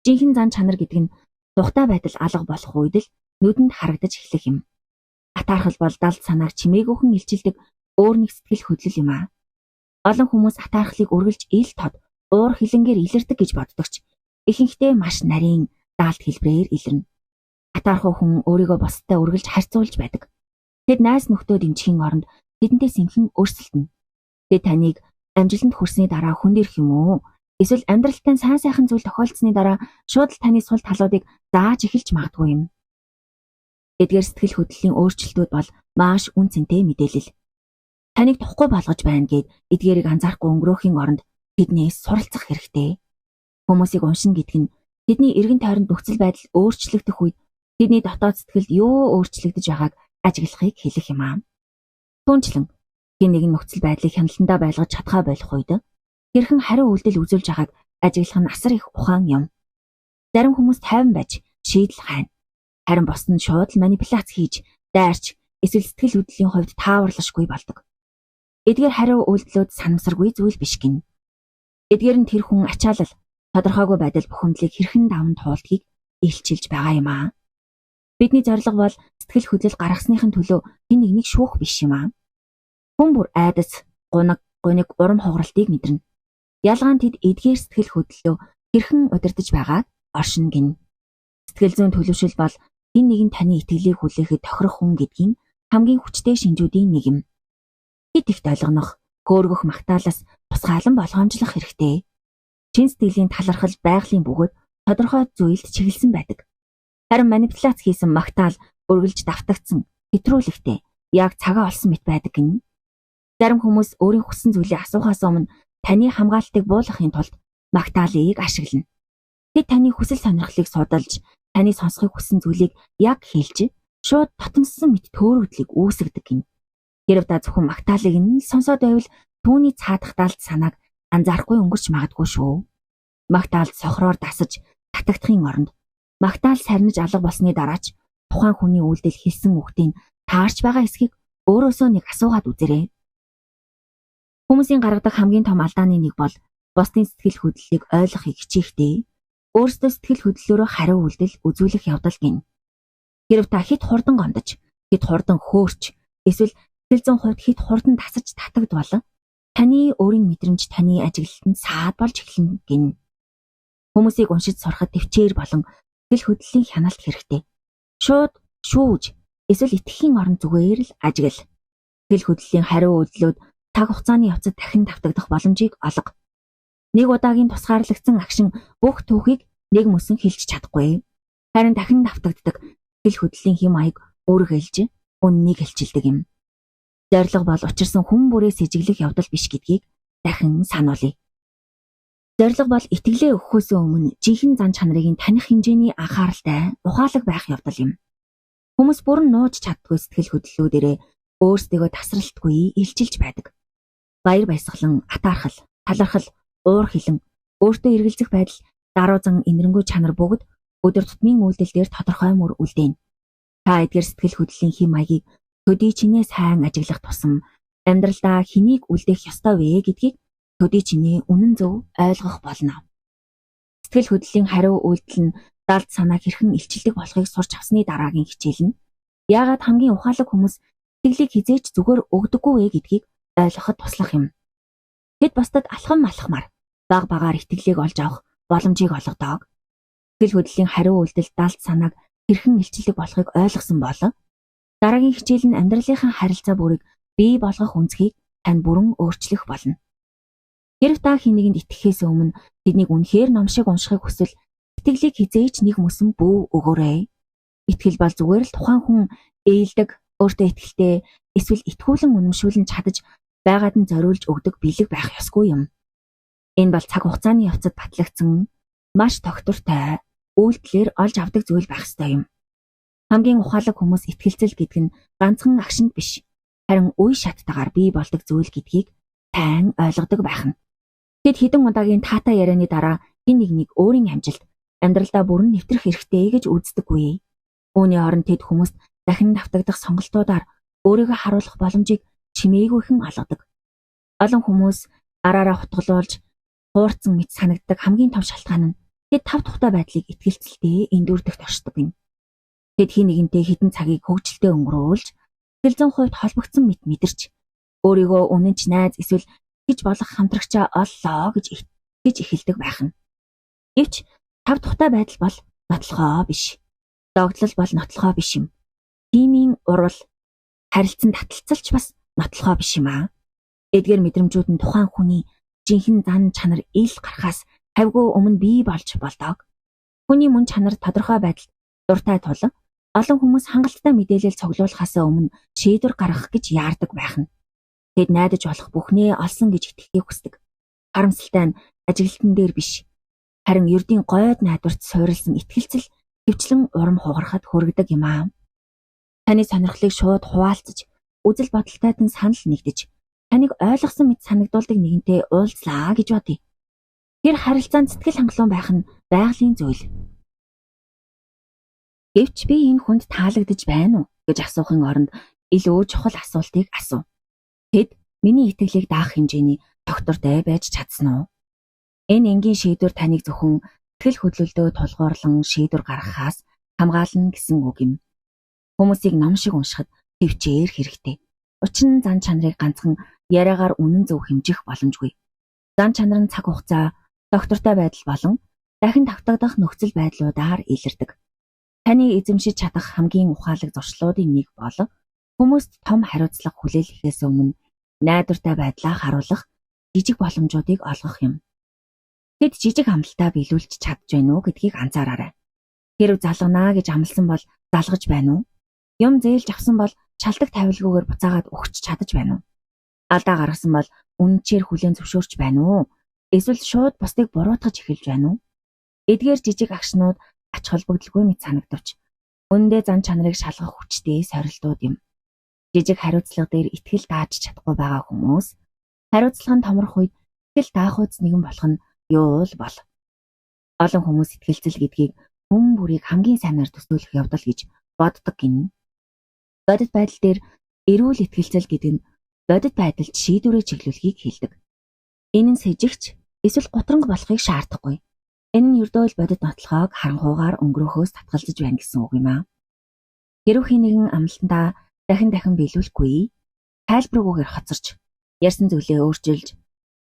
Жинхэнэ зан чанар гэдэг нь тухтай байдал алга болох үед л нүдэнд харагдаж эхлэх юм. Атаархал бол далд санааг чимээгүйхэн илчилдэг өөр нэг сэтгэл хөдлөл юм аа. Олон хүмүүс атаархлыг үргэлж ил тод, уур хилэнгээр илэрдэг гэж боддогч ихэнхдээ маш нарийн даалт хэлбэрээр илэрнэ. Атаархуу хүн өөрийгөө бусдад үргэлж харьцуулж байдаг. Тэд найз нөхдөө дэмжихийн оронд тэдэнтэй сэмхэн өрсөлдөнө. Тэд таныг амжилтанд хүрсний дараа хүндэрх юм уу? Эсвэл амьдралтай сайн сайхан зүйл тохиолдсны дараа шууд л таны сул талуудыг зааж эхэлж магадгүй юм. Эдгээр сэтгэл хөдлөлийн өөрчлөлтүүд бол маш үн цэнтэй мэдээлэл. Таныг тухгүй болгож байна гэд эдгээрийг анзаарахгүй өнгөрөөхийн оронд тэднээс суралцах хэрэгтэй. Хүмүүсийг уншина гэдэг нь тэдний эргэн тойронд нөхцөл байдал өөрчлөгдөх үед тэдний дотоод сэтгэлд юу өөрчлөгдөж байгааг ажиглахыг хэлэх юм аа. Түүнчлэн хэн нэгэн нөхцөл байдлыг хяналтандаа байлгаж чадхаа болох үед хэрхэн хариу үйлдэл үзүүлж байгааг ажиглах нь асар их ухаан юм. Зарим хүмүүс тайван байж шийдэл хайна. Харин бусд нь шууд л манипуляц хийж, дайрч, эсвэл сэтгэл хөдлөлийн хувьд тааварлашгүй болдог. Эдгээр хариу үйлдэлүүд санамсаргүй зүйл биш гин. Эдгээр нь тэр хүн ачаалал, тодорхойгүй байдал бухимдлыг хэрхэн даван туулдгийг илчилж байгаа юм аа. Бидний зорилго бол сэтгэл хөдлөл гаргасныхын төлөө хэн нэгнийг шүүх биш юм аа. Хүн бүр айдас, гуниг урам хугаралтыг мэдэрнэ. Ялгаа нь тэд эдгээр сэтгэл хөдлөлөө хэрхэн удирдах байгааг оршин гин. Сэтгэл зүйн төлөвшил бол хэн нэгэн таны итгэлийг хүлээхэд тохирох хүн гэдгийн хамгийн хүчтэй шинжүүдийн нэг юм. Хэд ихт ойлгонох, хөөргөх магтаалаас тусгаалan болгоомжлох хэрэгтэй. Чин сэтгэлийн талархал байгалийн бөгөөд тодорхой зүйлд чиглэсэн байдаг. Харин манипуляц хийсэн магтаал өргөлж давтагдсан, хэтрүүлэгтэй, яг цагаа олсон мэт байдаг гин. Зарим хүмүүс өөрийн хүссэн зүйлийг асуухаас өмнө таны хамгаалтыг буулгахын тулд магтаалыг ашиглана. Тэд таны хүсэл сонирхлыг судалж, таны сонсохыг хүссэн зүйлийг яг хэлж, шууд татамссан мэт төөрөгдлийг үүсгэдэг гин. Хэрв та зөвхөн магтаалыг нь сонсоод байвал түүний цаадах даалт санааг анзаарахгүй өнгөрч магадгүй шүү. Магтаалд сохроор дасаж татагдахын оронд магтаал сарниж алга болсны дараа ч тухайн хүний үйлдэл хэлсэн үгтийн таарч байгаа эсхийг өөрөөсөө нэг асуугаад үзээрэй. Хүмүүсийн гаргадаг хамгийн том алдааны нэг бол бусдын сэтгэл хөдлөлийг ойлгохыг хичээхдээ өөрсдөө сэтгэл хөдлөлөөрөө хариу үйлдэл үзүүлэх явдал гин. Хэрв та хэд хурдан гомдож, хэд хурдан хөөрч, эсвэл сэтгэл зүйн хувьд хэд хурдан тасаж татагдвал таны өөрийн мэдрэмж таны ажиглалтанд саад болж эхэлнэ гин. Хүмүүсийг уншиж сурахад төвчээр болон сэтгэл хөдлөлийн хяналт хэрэгтэй. Шууд шүүж, эсвэл итгэхийн оронд зүгээр л ажигла. Сэтгэл хөдлөлийн хариу үйлдэлүүд цаг хугацааны явцад дахин давтагдах боломжийг олго. Нэг удаагийн тусгаарлагдсан агшин бүх түүхийг нэг мөсөн хэлж чадахгүй. Харин дахин давтагддаг сэтгэл хөдлөлийн хэм маяг өөргөлж, үннийг хэлчилдэг юм. Зорилго бол учирсан хүн бүрээ сэжиглэх явдал биш гэдгийг дахин сануулъя. Зорилго бол итгэлээ өгөхөөс өмнө жинхэнэ зан чанарыг таних хэмжээний анхааралтай, ухаалаг байх явдал юм. Хүмүүс бүрэн нууж чаддгүй сэтгэл хөдлөлүүдээрээ өөрсдийгөө тасралтгүй илчилж байдаг. Баяр баясгалан, атаархал, талархал, уур хилэн, өөртөө эргэлзэх байдал, даруй зан инэрэнгуй чанар бүгд өдөр тутмын үйлдэл дээр тодорхой мөр үлдээнэ. Та эдгээр сэтгэл хөдлөлийн хэм маягийг төдий чинээ сайн ажиглах тусам амьдралдаа хэнийг үлдээх ёстой вэ гэдгийг төдий чинээ үнэн зөв ойлгох болно. Сэтгэл хөдлөлийн хариу үйлдэл нь далд санааг хэрхэн илчилдэг болохыг сурч авсны дараагийн хичээл нь Яагаад хамгийн ухаалаг хүмүүс итгэлийг хизээч зүгээр өгдөггүй вэ гэдгийг ойлгоход туслах юм. Тэд бусдад алхам малхмаар баг багаар итгэлийг олж авах боломжийг олгодог. Итгэл хөдлөлийн хариу үйлдэл далд санааг хэрхэн илчлэг болохыг ойлгосон бол дараагийн хичээл нь амьдралынхаа харилцаа бүрийг бий болгох үнцгийг тань бүрэн өөрчлөх болно. Хэрв та хинэгэнд итгэхээс өмнө тэднийг үнэхээр ном шиг уншихыг хүсвэл итгэлийг хизээч нэг мөсөн бүү өгөөрэй. Итгэл бол зүгээр л тухайн хүн ээлдэг, өөртөө итгэлтэй, эсвэл итгүүлэн үнэмшүүлэн чадаж байгаад нь зориулж өгдөг бэлэг байх ёсгүй юм. Энэ бол цаг хугацааны явцад батлагдсан маш тогтвортой үйлдэлээр олж авдаг зүйл байх ёстой юм. Хамгийн ухаалаг хүмүүс итгэлцэл гэдэг нь ганцхан агшинд биш, харин үе шаттайгаар бий болдог зүйл гэдгийг сайн ойлгодог байх нь. Тэд хэдэн удаагийн таатай ярианы дараа хэн нэгнийг өөрийн амжилт, амьдралдаа бүрэн нэвтрэх хэрэгтэй гэж үздэггүй. Үүний оронд тэд хүмүүст дахин давтагдах сонголтуудаар өөрийгөө харуулах боломжийг чимээгүйхэн олгодог. Олон хүмүүс араараа хутгалуулж хуурцсан мэт санагддаг хамгийн том шалтгаан нь тэд тав тухтай байдлыг итгэлцэлтэй эндүрдэгт оршдог юм. Тэд хин нэгэнтэй хідэн цагийг хөвгчлөлтэй өнгөрүүлж, сэтгэл зүйн хувьд холбогдсон мэт мэдэрч, өөрийгөө үнэнч найз эсвэл гэж болох хамтрагчаа оллоо гэж эхэлдэг байх нь. Гэвч тав тухтай байдал бол нотлохоо биш. Догтлол бол нотлохоо биш юм. Тимийн урвал харилцан таталцалч бас нотлохоо биш юм аа. Эдгээр мэдрэмжүүд нь тухайн хүний жинхэнэ зан чанар ил гарахаас хавьгүй өмнө бий болж болдог. Хүний мөн чанар тодорхой байдалд дуртай тул олон хүмүүс хангалттай мэдээлэл цуглуулахаас өмнө шийдвэр гаргах гэж яардаг байх нь. Тэд найдаж болох бүхнээ олсон гэж итгэхийг хүсдэг. Харамсалтай нь ажиглалтан дээр биш. Харин ердийн гойд найдварт суурилсан итгэлцэл хөвчлэн урам хугарахад хүргэдэг юм аа. Таны сонирхлыг шууд хуваалцаж, үзэл бодолтойд нь санал нэгдэж, таныг ойлгосон мэт санагдуулдаг нэгэнтэй уулзлаа гэж бодъё. Тэр харилцаанд сэтгэл хангалуун байх нь байгалийн зүйл. Гэвч би энэ хүнд таалагдж байна уу гэж асуухын оронд илүү чухал асуултыг асуув. Тэд миний итгэлийг даах хэмжээний тогтвортой байж чадсан уу? Энэ энгийн шийдвэр таныг зөвхөн итгэл хөдлөлдөө тулгуурлан шийдвэр гаргахаас хамгаална гэсэн үг юм. Хүмүүсийг ном шиг уншихад төвчээр хэрэгтэй. Учир нь зан чанарыг ганцхан яриагаар үнэн зөв хэмжих боломжгүй. Зан чанар нь цаг хугацаа, доктортой байдал болон дахин давтагдах нөхцөл байдлуудаар илэрдэг. Таны эзэмшиж чадах хамгийн ухаалаг зуршлуудын нэг бол хүмүүст том хариуцлага хүлээлгэхээс өмнө найдвартай байдлаа харуулах жижиг боломжуудыг олгох юм. Тэд жижиг амлалтаа биелүүлж чадж байна уу гэдгийг анзаараарай. Хэрв залгана гэж амласан бол залгаж байна уу? Юм зээлж авсан бол шалтак тавилгүйгээр буцаагаад өгч чадаж байна уу? Алдаа гаргасан бол үнэнчээр хүлээн зөвшөөрч байна уу? Эсвэл шууд бусдыг буруутгаж эхэлж байна уу? Эдгээр жижиг агшнууд ач холбогдолгүй мэт санагдавч үнэндээ зан чанарыг шалгах хүчтэй сорилтууд юм. Жижиг хариуцлага дээр итгэл дааж чадахгүй байгаа хүмүүс хариуцлага нь томрох үед итгэл даах үз нэгэн болох нь юу л бол. Олон хүмүүс итгэлцэл гэдгийг хүн бүрийг хамгийн сайнаар төсөөлөх явдал гэж боддог гин. Бодит байдал дээр эрүүл итгэлцэл гэдэг нь бодит байдалд шийдвэрээ чиглүүлэхийг хэлдэг. Энэ нь сэжигч эсвэл гутранг болохыг шаардахгүй. Энэ нь ердөө л бодит нотлохоог харанхуугаар өнгөрөхөөс татгалзаж байна гэсэн үг юм аа. Хэрвээ нэгэн амлалтандаа дахин биелүүлэхгүй, тайлбаргүйгээр хоцорч, ярьсан зүйлээ өөрчилж,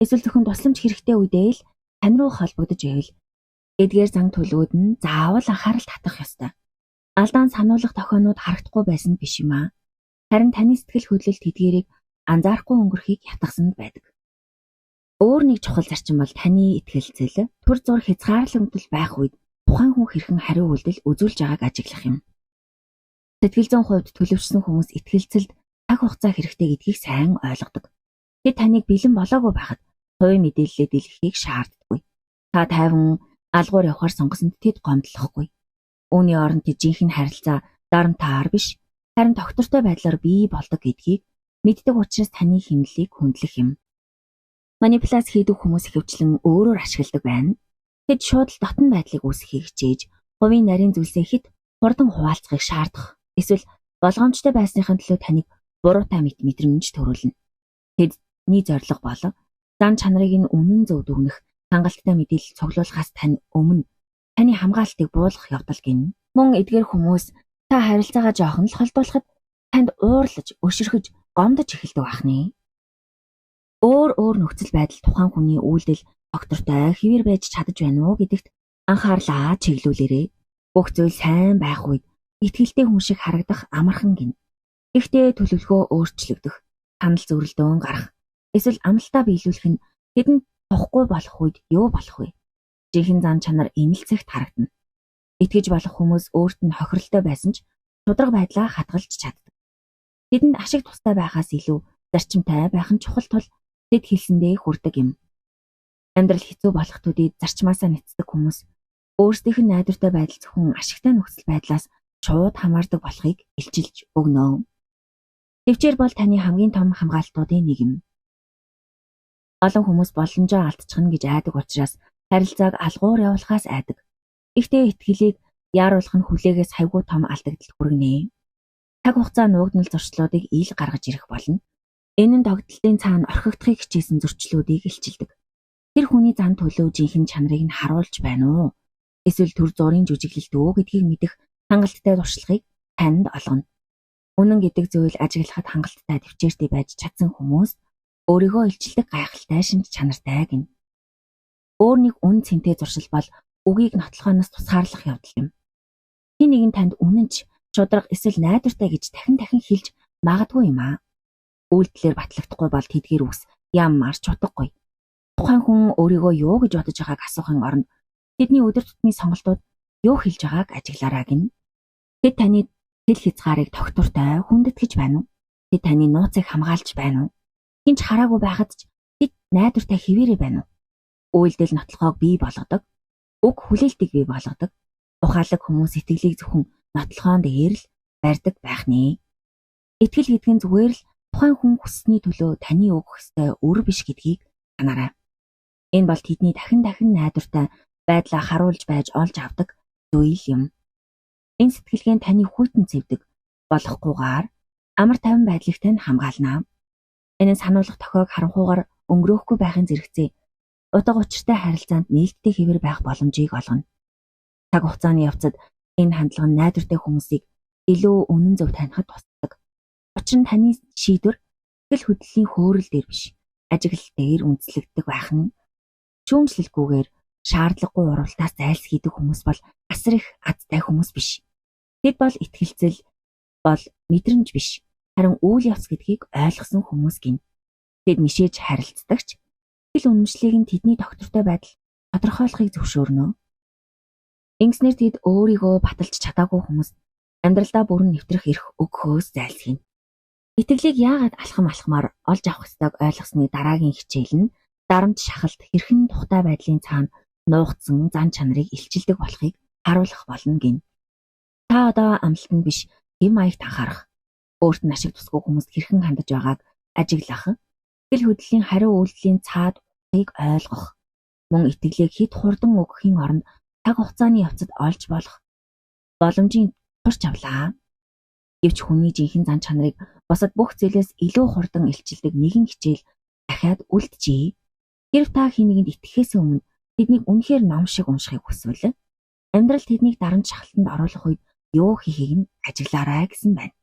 эсвэл зөвхөн тусламж хэрэгтэй үедээ л тань руу холбогдож ивэл эдгээр зан төлөвүүд нь заавал анхаарал татах ёстой. Алдаан сануулгах тохиолнууд харагдахгүй байсан биш юм аа. Харин таны сэтгэл хөдлөлт тэдгээрийг анзаарахгүй өнгөрөхийг ятгахсанд байдаг. Өөр нэг чухал зарчим бол таны итгэлцэл түр зур хязгаарлагдмал байх үед тухайн хүн хэрхэн хариу үйлдэл үзүүлж байгааг ажиглах юм. Сэтгэл зүйн хувьд төлөвшсөн хүмүүс итгэлцэлд цаг хугацаа хэрэгтэй гэдгийг сайн ойлгодог. Тэд таныг бэлэн болоогүй байхад хувийн мэдээлэлээ дэлгэхийг шаарддаггүй. Та тайван алгуур явахаар сонгосонд тэд гомдлохгүй. Үүний оронд тэд жинхэнэ харилцаа дарамтаар биш, харин тогтвортой байдлаар бий болдог гэдгийг мэддэг учраас таны хэмнэлийг хүндлэх юм. Манипуляц хийдэг хүмүүс ихэвчлэн өөрөөр ашигладаг байна. Тэд шууд л дотн байдлыг үүсгэхийг хичээж, хувийн нарийн зүйлсээ хэд хурдан хуваалцахыг шаардах, эсвэл болгоомжтой байсныхын төлөө таныг буруутай мэдрэмж төрүүлнэ. Тэдний зорилго бол зан чанарыг нь үнэн зөв дүгнэх, хангалттай мэдээлэл цуглуулахаас өмнө таны хамгаалтыг буулгах явдал гин. Мөн эдгээр хүмүүс Та харилцаагаа жоохон л холдуулахад танд уурлаж, өшөрхөж, гомдож эхэлдэг ахны. Өөр нөхцөл байдал тухайн хүний үйлдэл доктортой хэвээр байж чадаж байна уу гэдэгт анхаарлаа чиглүүлээрэй. Бүх зүйл сайн байх үед итгэлтэй хүн шиг харагдах амархан гин. Гэхдээ төлөвлөгөө өөрчлөгдөх, санал зөрөлдөөн гарах, эсвэл амлалтаа биелүүлэх нь тэдэнд тухгүй болох үед юу болох вэ? Жинхэнэ зан чанар энэ л цагт харагдана. Итгэж болох хүмүүс өөрт нь хохиролтой байсан ч шударга байдлаа хадгалж чаддаг. Тэдэнд ашиг тустай байхаас илүү зарчимтай байх нь чухал тул тэд хэлсэндээ хүрдэг юм. Амьдрал хэцүү болох төдий зарчмаасаа нэцдэг хүмүүс өөрсдийнх нь найдвартай байдал зөвхөн ашигтай нөхцөл байдлаас шууд хамаардаг болохыг илчилж өгнө. Тэвчээр бол таны хамгийн том хамгаалтуудын нэг юм. Олон хүмүүс боломжоо алдчихна гэж айдаг учраас харилцааг алгуур явуулахаас айдаг. Гэхдээ итгэлийг яаруулах нь хүлээгээс хайгуу том алдагдлыг хүргэнэ. Цаг хугацаа нуугдмал зуршлуудыг ил гаргаж ирэх болно. Энэ нь тогтолтын цаана орхигдохыг хичээсэн зөрчлүүдийг илчилдэг. Тэр хүний зан төлөв жинхэнэ чанарыг нь харуулж байна уу? Эсвэл төр зургийн жүжиглэлт үү гэдгийг мэдэх хангалттай туршлагыг танд олгоно. Үнэн гэдэг зүйл ажиглахад хангалттай төвчээртэй байж чадсан хүмүүс өөрийгөө илчилдэг гайхалтай шинж чанартай гин. Өөр нэг үн цэнтэй зуршил бол үгийг нотлохоноос тусгаарлах явдал юм. Хин нэгэн танд үнэнч, шударга эсвэл найдвартай гэж дахин хэлж магадгүй юм аа. Үйлдэлээр батлагдахгүй бол тэдгээр үс ямар ч утгагүй. Тухайн хүн өөрийгөө юу гэж бодож байгааг асуухын оронд тэдний өдөр тутмын сонголтууд юу хэлж байгааг ажиглаарай гин. Тэд таны тэл хязгаарыг тогтвортой хүндэтгэж байна уу? Тэд таны нууцыг хамгаалж байна уу? Хинч хараагүй байхад ч тэд найдвартай хэвээрээ байна уу? Үйлдэл нотлохоог бий болгодог. Уг хүлээлтийг бий болгодог. Ухаалаг хүмүүс итгэлийг зөвхөн нотлохоон дээр л барьдаг байх нэ. Итгэл гэдэг нь зүгээр л тухайн хүн хүссний төлөө таны өгөх ёстой үр биш гэдгийг санаарай. Энэ бол тэдний дахин найдвартай байдлаа харуулж байж олж авдаг зүйл юм. Энэ сэтгэлгээ нь таны хүйтэн цэвдэг болохгүйгээр амар тайван байдлыг тань хамгаална. Энэ сануулгах тохиог харанхуугаар өнгөрөөхгүй байхын зэрэгцээ утга учиртай харилцаанд нээлттэй хэвээр байх боломжийг олгоно. Цаг хугацааны явцад энэ хандлага нь найдвартай хүмүүсийг илүү үнэн зөв танихад тусдаг. Учир нь таны шийдвэр сэтгэл хөдлөлийн хөөрөл дээр биш, ажиглал дээр үндэслэгддэг байх нь. Шүүмжлэлгүйгээр шаардлагагүй уралдаас зайлсхийдэг хүмүүс бол асар их азтай хүмүүс биш. Тэд бол итгэлцэл бол мэдрэмж биш, харин үйл явц гэдгийг ойлгосон хүмүүс гин. Тэд мишээж харилцдагч тэл үнэмшлийг нь тэдний доктортой байдал тодорхойлохыг зөвшөөрнө. Ингэснээр тэд өөрийгөө баталж чадаагүй хүмүүст амьдралдаа бүрэн нэвтрэх эрх өгөхөөс зайлсхийв. Итгэлийг яагаад алхамаар олж авах ёстойг ойлгосны дараагийн хичээл нь дарамт шахалт хэрхэн тухтай байдлын цаана нуугдсан зан чанарыг илчилдэг болохыг харуулах болно гин. Та одоо амлалтанд биш гэм маягт анхаарах, өөрт нь ашиг тусгүй хүмүүст хэрхэн хандаж байгааг ажиглах, сэтгэл хөдлөлийн хариу үйлдэлийн цаад ухыг ойлгох, мөн итгэлийг хэд хурдан өгөхийн оронд цаг хугацааны явцад олж болох боломжийн турч авлаа. Гэвч хүний жинхэнэ зан чанарыг босод бүх зүйлээс илүү хурдан илчилдэг нэгэн хичээл дахиад үлджээ. Хэрв та хийнэгэнд итгэхээс өмнө тэднийг үнэхээр ном шиг уншихыг хүсвэл амьдрал тэднийг дарамт шахалтанд оруулах үед юу хийхийг нь ажиглаарай гэсэн байна.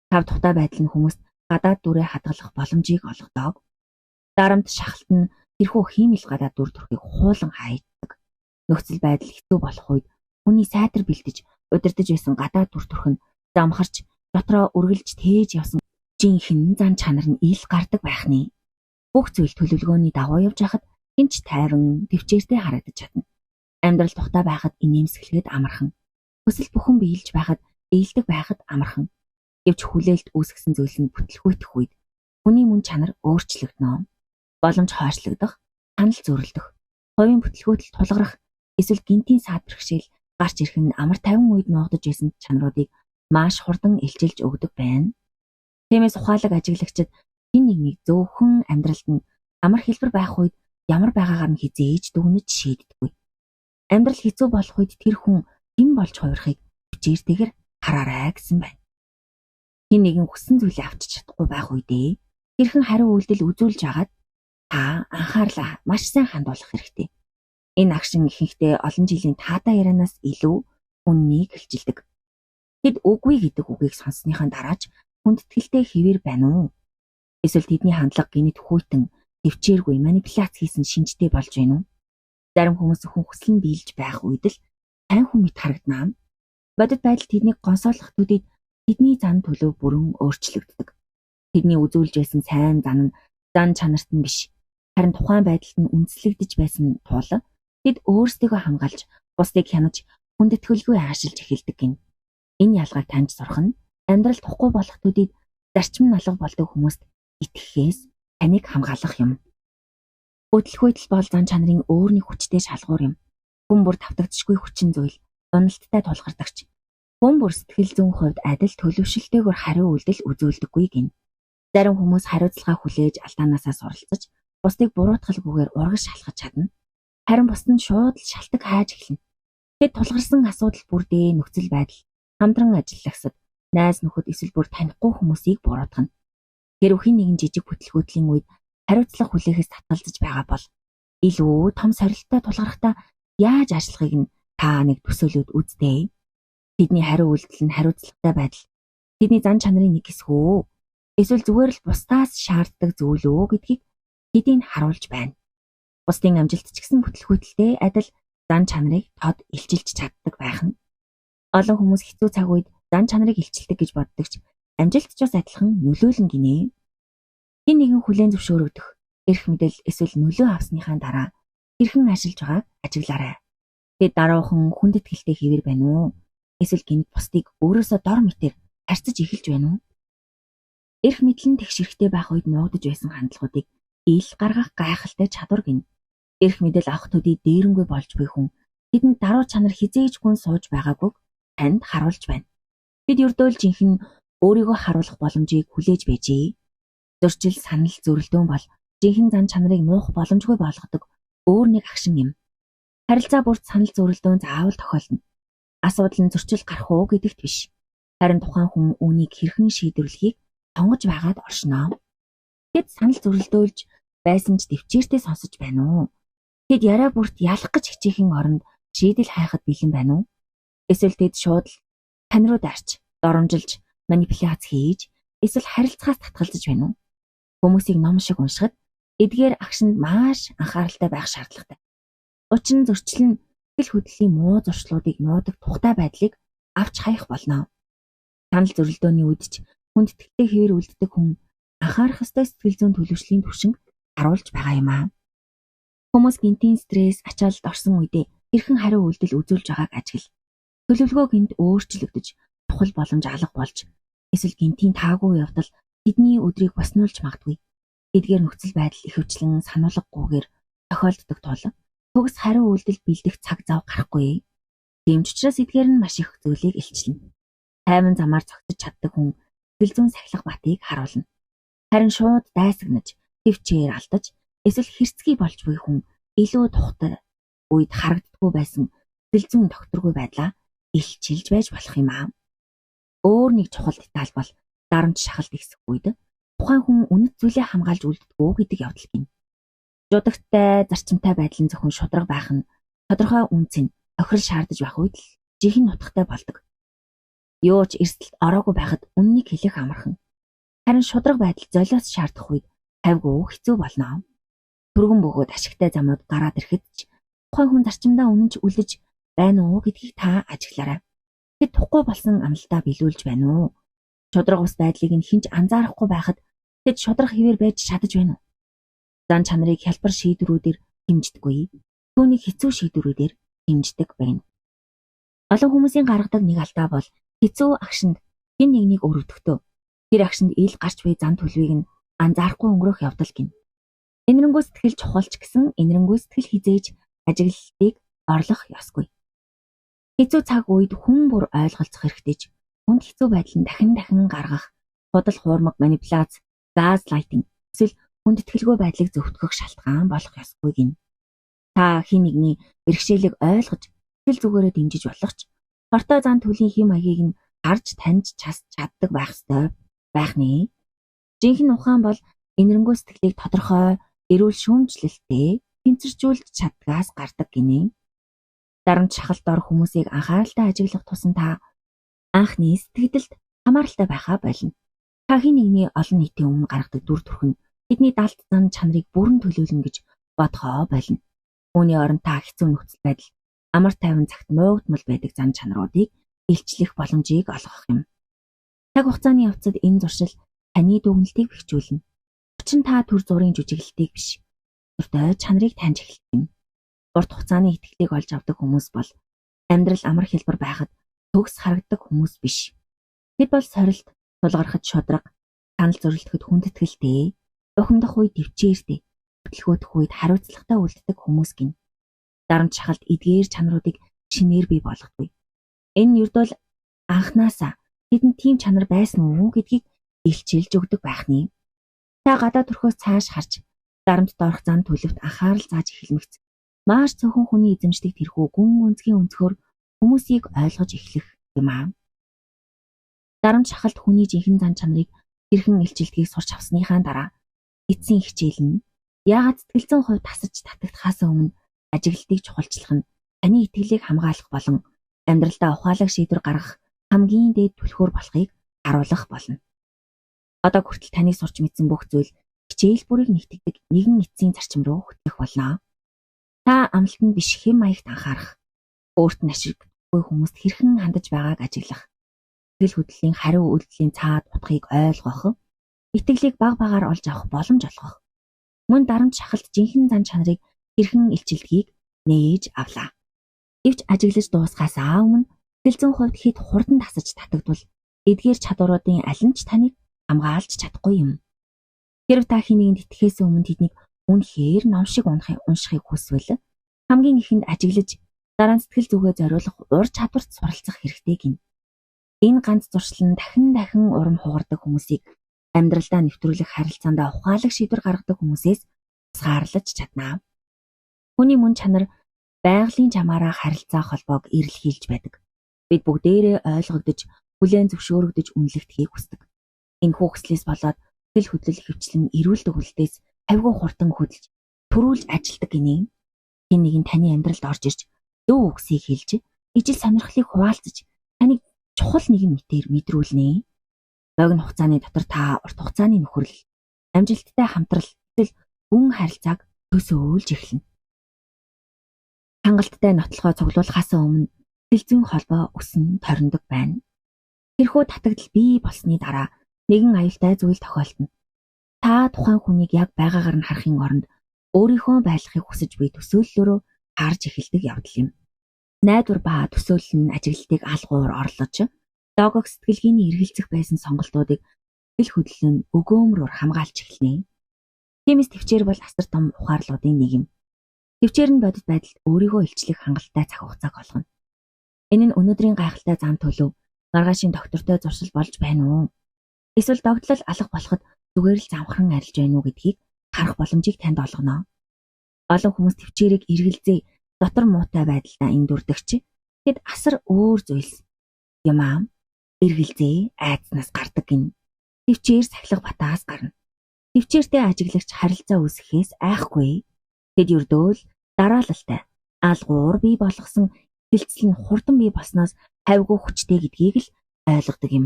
Тав тухтай байдал нь хүмүүст гадаад дүрээ хадгалах боломжийг олгодог. Дарамт шахалт нь тэрхүү хиймэл гадаад дүр төрхийг хуулан хайдаг. Нөхцөл байдал хэцүү болох үед хүний сайтар бэлдэж удирдах байсан гадаад дүр төрх нь замхарч дотроо үргэлж тээж явсан жинхэнэ зан чанар нь ил гардаг байх нь. Бүх зүйл төлөвлөгөөний дагуу явж байхад хинч тайван төвчээртэй харагдаж чадна. Амьдрал тухтай байхад инээмсэглэхэд амархан. Хүсэл бүхэн биелж байхад ээлдэг байхад амархан. Гэвч хүлээлт үүсгэсэн зүйл нь бүтлгүйтэх үед хүний мөн чанар өөрчлөгдөнө. Боломж хойшлогдох, санал зөрөлдөх, хувийн бүтлгүйтэл тулгарах, эсвэл гинтийн саад бэрхшээл гарч ирэх нь амар тайван үед нуугдаж байсан чанаруудыг маш хурдан илчилж өгдөг байна. Тиймээс ухаалаг ажиглагчид хин нэгнийг зөвхөн амьдралд нь амар хэлбэр байх үед ямар байгаагаар нь хизээж дүгнэж шийддэггүй. Амьдрал хэцүү болох үед тэр хүн хэн болж хувирахыг хүчээртэйгээр хараарай гэсэн байна. Хин нэгэн хүссэн зүйлээ авчиж чадахгүй байх үедээ хэрхэн хариу үйлдэл үзүүлж агаад та анхаарлаа маш сайн хандуулах хэрэгтэй. Энэ агшин ихэнхдээ олон жилийн таатай ярианаас илүү үннийг хэлжилдэг. Тэд үгүй гэдэг үгийг сонссныхаа дараач хүндэтгэлтэй хэвээр байна уу? Эсвэл тэдний хандлага гинэт хүйтэн төвчээргүй манипуляц хийсэн шинжтэй болж байна уу? Зарим хүмүүс өхөн хүсэл нь биелж байх үед л сайн хүн мэт харагданаа. Бодит байдал тэднийг гонсоолох төдийд тэдний зан төлөв бүрэн өөрчлөгддөг. Тэдний үзүүлж байсан сайн зан нь зан чанарт нь биш. Харин тухайн байдалд нь үндэслэгдэж байсан тул тэд өөрсдийгөө хамгаалж, бусдыг хянаж, хүндэтгэлгүй аашилж эхэлдэг гин. Энэ ялгааг таньж сурах нь амьдрал тухгүй болох төдийд зарчим нь алга болдог хүмүүст итгэхээс таныг хамгаалах юм. Хөдөлгөөйтөл бол зан чанарын өөр нэг хүчтэй шалгуур юм. Хүн бүр давтагдчихгүй хүчин зүйл, уналттай тулгардагч. Хүн бүр сэтгэл зүйн хувьд адил төлөвшөлтэйгээр хариу үйлдэл үзүүлдэггүй гин. Зарим хүмүүс хариуцлага хүлээж алдаанаасаа суралцаж, бусдыг буруутгалгүйгээр урагш шалгаж чадна. Харин бусд нь шууд л шалтак хайж эхэлнэ. Тэд тулгарсан асуудал бүрдээ нөхцөл байдал, хамтран ажиллагсад, найз нөхөд эсвэл бүр танихгүй хүмүүсийг буруутгана. Тэр өхин нэгэн жижиг бүтлгүүтлийн үед хариуцлага хүлээхээс татгалзаж байгаа бол илүү том сорилттой тулгархтаа яаж ажиллахыг нь та нэг төсөөлөд үзтээ. Тэдний хариу үйлдэл нь хариуцлагатай байдал. Тэдний зан чанарын нэг хэсэг үү? Эсвэл зүгээр л бусдаас шаарддаг зүйл үү гэдгийг тэдийг харуулж байна. Бусдын амжилт ч гэсэн бүтлгүүтэлтэй адил зан чанарыг тод илчилж чаддаг байх нь. Олон хүмүүс хэцүү цаг үед зан чанарыг илчилдэг гэж боддог ч амжилт ч бас адилхан нөлөөлнө гинэ. Хэн нэгэн хүлээн зөвшөөрөгдөх, эрх мэдэл эсвэл нөлөө авсныхаа дараа хэрхэн ажиллаж байгааг ажиглаарай. Тэд даруухан хүндэтгэлтэй хэвээр байна уу? Эсвэл гинт бусдыг өөрөөсөө дор мэтэр харьцаж эхэлж байна уу? Эрх мэдлэн тэгшэрхтэй байх үед нуугдж байсан хандлагуудыг ил гаргах гайхалтай чадвар гин. Эрх мэдэл авах төдий дээрэнгүй болж буй хүн тэдэнд даруй чанар хизээж гүн сууж байгаагүй танд харуулж байна. Бид ердөөл жинхэнэ өөрийгөө харуулах боломжийг хүлээж байжээ. Зөрчил, санал, зөрөлдөөн бол жинхэнэ зан чанарыг нуух боломжгүй болгодог өөр нэг агшин юм. Харилцаа бүрт санал зөрөлдөөн заавал тохиолдно. Асуудал нь зөрчил гарах уу гэдэгт биш. Харин тухайн хүн үүнийг хэрхэн шийдвэрлэхийг сонгож байгаад оршноо. Тэд санал зөрөлдөөлж байсан ч төвчээртэй сонсож байна уу? Тэд яриа бүрт ялах гэж хичээхэн оронд шийдэл хайхад бэлэн байна уу? Эсвэл тэд шууд тань руу дарч, доромжилж, манипуляц хийж, эсвэл харилцагаас татгалзаж байна уу? Хүмүүсийг ном шиг уншихад эдгээр агшинд маш анхааралтай байх шаардлагатай. Учир нь зөрчил нь сэтгэл хөдлөлийн муу зуршлуудыг нуудаг тухтай байдлыг авч хаях болно. Санал зөрөлдөөний үед ч хүндэтгэлтэй хэвээр үлддэг хүн анхаарах ёстой сэтгэл зүйн төлөвшлийн түвшинг харуулж байгаа юм аа. Хүмүүс гинтийн стресс, ачааллд орсон үедээ хэрхэн хариу үйлдэл үзүүлж байгааг ажигла. Төлөвлөгөө гинт өөрчлөгдөж, чухал боломж алга болж, эсвэл гинтийн таагүй явдал тэдний өдрийг боснуулж магадгүй. Эдгээр нөхцөл байдал ихэвчлэн сануулгагүйгээр тохиолддог тул төгс хариу үйлдэл бэлдэх цаг зав гарахгүй. Тийм ч учраас эдгээр нь маш их зүйлийг илчилнэ. Тайван замаар зогсож чаддаг хүн сэтгэл зүйн сахилга батыг харуулна. Харин шууд дайсагнаж, төвчээр алдаж, эсвэл хэрцгий болж буй хүн илүү тухтай үед харагддаггүй байсан сэтгэл зүйн докторгүй байдлаа илчилж байж болох юм аа. Өөр нэг чухал деталь бол дарамт шахалт ихсэх үед тухайн хүн үнэт зүйлээ хамгаалж үлддэггүй гэдэг явдал гин. Жудагтай, зарчимтай байдлын зөвхөн шударга байх нь тодорхой үнцэн тохирол шаардаж байх үед л жинхэнэ утгатай болдог. Юу ч эрсдэлд ороогүй байхад үннийг хэлэх амархан. Харин шударга байдал золиос шаардах үед тавьгүй хэцүү болно. Түргэн бөгөөд ашигтай замууд гараад ирэхэд ч тухайн хүн зарчимдаа үнэнч үлдэж байна уу гэдгийг та ажиглаарай. Тэд тухгүй болсон амлалтаа биелүүлж байна уу? Шударга ус байдлыг нь хинч анзаарахгүй байхад тэд шударга хэвээр байж чадаж байна уу? Зан чанарыг хялбар шийдвэрүүдээр хэмждэггүй. Түүнийг хэцүү шийдвэрүүдээр хэмждэг байна. Олон хүмүүсийн гаргадаг нэг алдаа бол хэцүү агшинд хэн нэгнийг өрөвдөхтөө тэр агшинд ил гарч буй зан төлөвийг нь анзаарахгүй өнгөрөх явдал гин. Энэрэнгүй сэтгэл чухалч гэсэн энэрэнгүй сэтгэл хизээж ажиглалтыг орлох ёсгүй. Хэцүү цаг үед хүн бүр ойлголцох хэрэгтэй ч хүнд хэцүү байдал нь дахин гаргах, бодол хуурмаг манипуляц, газлайтинг эсвэл хүндэтгэлгүй байдлыг зөвтгөх шалтгаан болох ёсгүй гин. Та хэн нэгний бэрхшээлийг ойлгож сэтгэл зүгээрээ дэмжиж болох ч хортой зан төлийн хэм маягийг нь харж таньж чаддаг байх ёстой байх нэ. Жинхэнэ ухаан бол энэрэнгүй сэтгэлийг тодорхой, эрүүл шүүмжлэлтэй тэнцвэржүүлж чаддгаас гардаг гинэ. Дарамт шахалт дор хүмүүсийг анхааралтай ажиглах тусам та Анхны сэтгэлд хамааралтай байхаа болно. Та хэн нэгний олон нийтийн өмнө гаргадаг дүр төрх нь тэдний далд зан чанарыг бүрэн төлөөлнө гэж бодохоо болно. Үүний оронд та хэцүү нөхцөл байдал, амар тайван цагт нуугдмал байдаг зан чанаруудыг илчлэх боломжийг олгох юм. Цаг хугацааны явцад энэ зуршил таны дүгнэлтийг бэхжүүлнэ. Учир нь та төр зургийн жүжиглэлтийг биш, зуртай чанарыг таньж эхлэх юм. Урт хугацааны итгэлийг олж авдаг хүмүүс бол амьдрал амар хэлбэр байхад төгс харагддаг хүмүүс биш. Тэд бол сорилт, тулгархад шудраг, санал зөрөлдөхөд хүндэтгэлтэй, ухамдах үед төвчээртэй, хөдөлгөөх үед хариуцлагатай үлддэг хүмүүс гин. Дарамт шахалт эдгээр чанаруудыг шинээр бий болгохгүй. Энэ нь ердөө анханасаа тэдэнд тийм чанар байсан уу гэдгийг илчилж өгдөг байх нь. Та гадаа төрхөөс цааш харж, дарамт доорх зан төлөвт анхаарал зааж эхэлмэгц. Маш цөөхөн хүний эзэмшдэг тэрхүү гүн үнцгийн өнцгөр хүмүүсийг ойлгож эхлэх юм аа. Дарамт шахалт хүний жинхэнэ зан чанарыг хэрхэн илчилдгийг сурч авсныхаа дараа эцсийн хичээл нь яагаад сэтгэлзэн хувь тасарч татагдахаас өмнө ажиглалтыг чухалчлах нь таны итгэлийг хамгаалах болон амьдралдаа ухаалаг шийдвэр гаргах хамгийн дээд түлхүүр болохыг харуулах болно. Одоо хүртэл таны сурч мэдсэн бүх зүйл хичээл бүрийг нэгтгэдэг нэгэн эцсийн зарчим руу хөтлөх болно. Та амлалтанд биш хэм маягт анхаарах, өөрт нь ашиггүй хүмүүст хэрхэн хандаж байгааг ажиглах, сэтгэл хөдлөлийн хариу үйлдэлийн цаад утгыг ойлгох, итгэлийг баг багаар олж авах боломж олгох. Мөн дарамт шахалт жинхэнэ зан чанарыг хэрхэн илчилдгийг нээж авлаа. Гэвч ажиглаж дуусгаасаа өмнө сэтгэлзэн хувьд хэд хурдан тасаж татагдвал эдгээр чадваруудын аль нь ч таныг хамгаалж чадахгүй юм. Хэрв та хэнийг итгэхээс өмнө тэднийг үнэхээр ном шиг уншихыг хүсвэл хамгийн ихэнд ажиглаж дараа нь сэтгэл зүгээ зориулах ур чадварт суралцах хэрэгтэй гин. Энэ ганц зуршил нь дахин урам хугардаг хүмүүсийг амьдралдаа нэвтрүүлэх харилцаандаа ухаалаг шийдвэр гаргадаг хүмүүсээс тусгаарлаж чаднаа. Хүний мөн чанар байгалийн чамаараа харилцаа холбоог эрэлхийлж байдаг. Бид бүгдээрээ ойлгогдож, хүлээн зөвшөөрөгдөж үнэлэгдэхийг хүсдэг. Энэхүү хүслээс болоод сэтгэл хөдлөл хөвчлэн эрүүл төгөлтөөс хавьгүй хурдан хөдөлж, төрүүлж ажилдаг гинэ. Хэн нэгэн таны амьдралд орж ирж, зөв үгсийг хэлж, ижил сонирхлыг хуваалцаж, таныг чухал нэгэн мэтээр мэдрүүлнэ. Богино хугацааны дотор та урт хугацааны нөхөрлөл, амжилттай хамтрал, эсвэл гүн харилцааг төсөөлж эхэлнэ. Хангалттай нотлохоо цуглуулахаас өмнө сэтгэл зүйн холбоо өснө ториндог байна. Тэрхүү татагдал бий болсны дараа нэгэн аюултай зүйл тохиолдно. Та тухайн хүнийг яг байгаагаар нь харахын оронд өөрийнхөө байлгахыг хүсэж буй төсөөллөөрөө харж эхэлдэг явдал юм. Найдвар ба төсөөлөл нь ажиглалтыг алгуур орлож, доогох сэтгэлгээний эргэлзэх байсан сонголтуудыг сэтгэл хөдлөл нь өгөөмрөөр хамгаалж эхэлнэ. Тиймээс төвчээр бол асар том ухаарлуудын нэг юм. Төвчээр нь бодит байдалд өөрийгөө илчлэх хангалттай цаг хугацааг олгоно. Энэ нь өнөөдрийн гайхалтай зан төлөв, маргаашийн доктортой зуршил болж байна уу? Эсвэл догтлол алга болоход зүгээр л замхан арилж байна уу гэдгийг харах боломжийг танд олгоно. Олон хүмүүс төвчээрийг эргэлзээ, дотор муутай байдалдаа эндүрдэгч тэд асар өөр зүйлс юм аа. Эргэлзээ айдснаас гардаг гин. Төвчээр сахилга батаас гарна. Төвчээртэй ажиглагч харилцаа үүсгэхээс айхгүй. Тэд ердөө л дараалалтай, алгуур бий болгосон хилцэл нь хурдан бий болсноос хавьгүй хүчтэй гэдгийг л ойлгодог юм.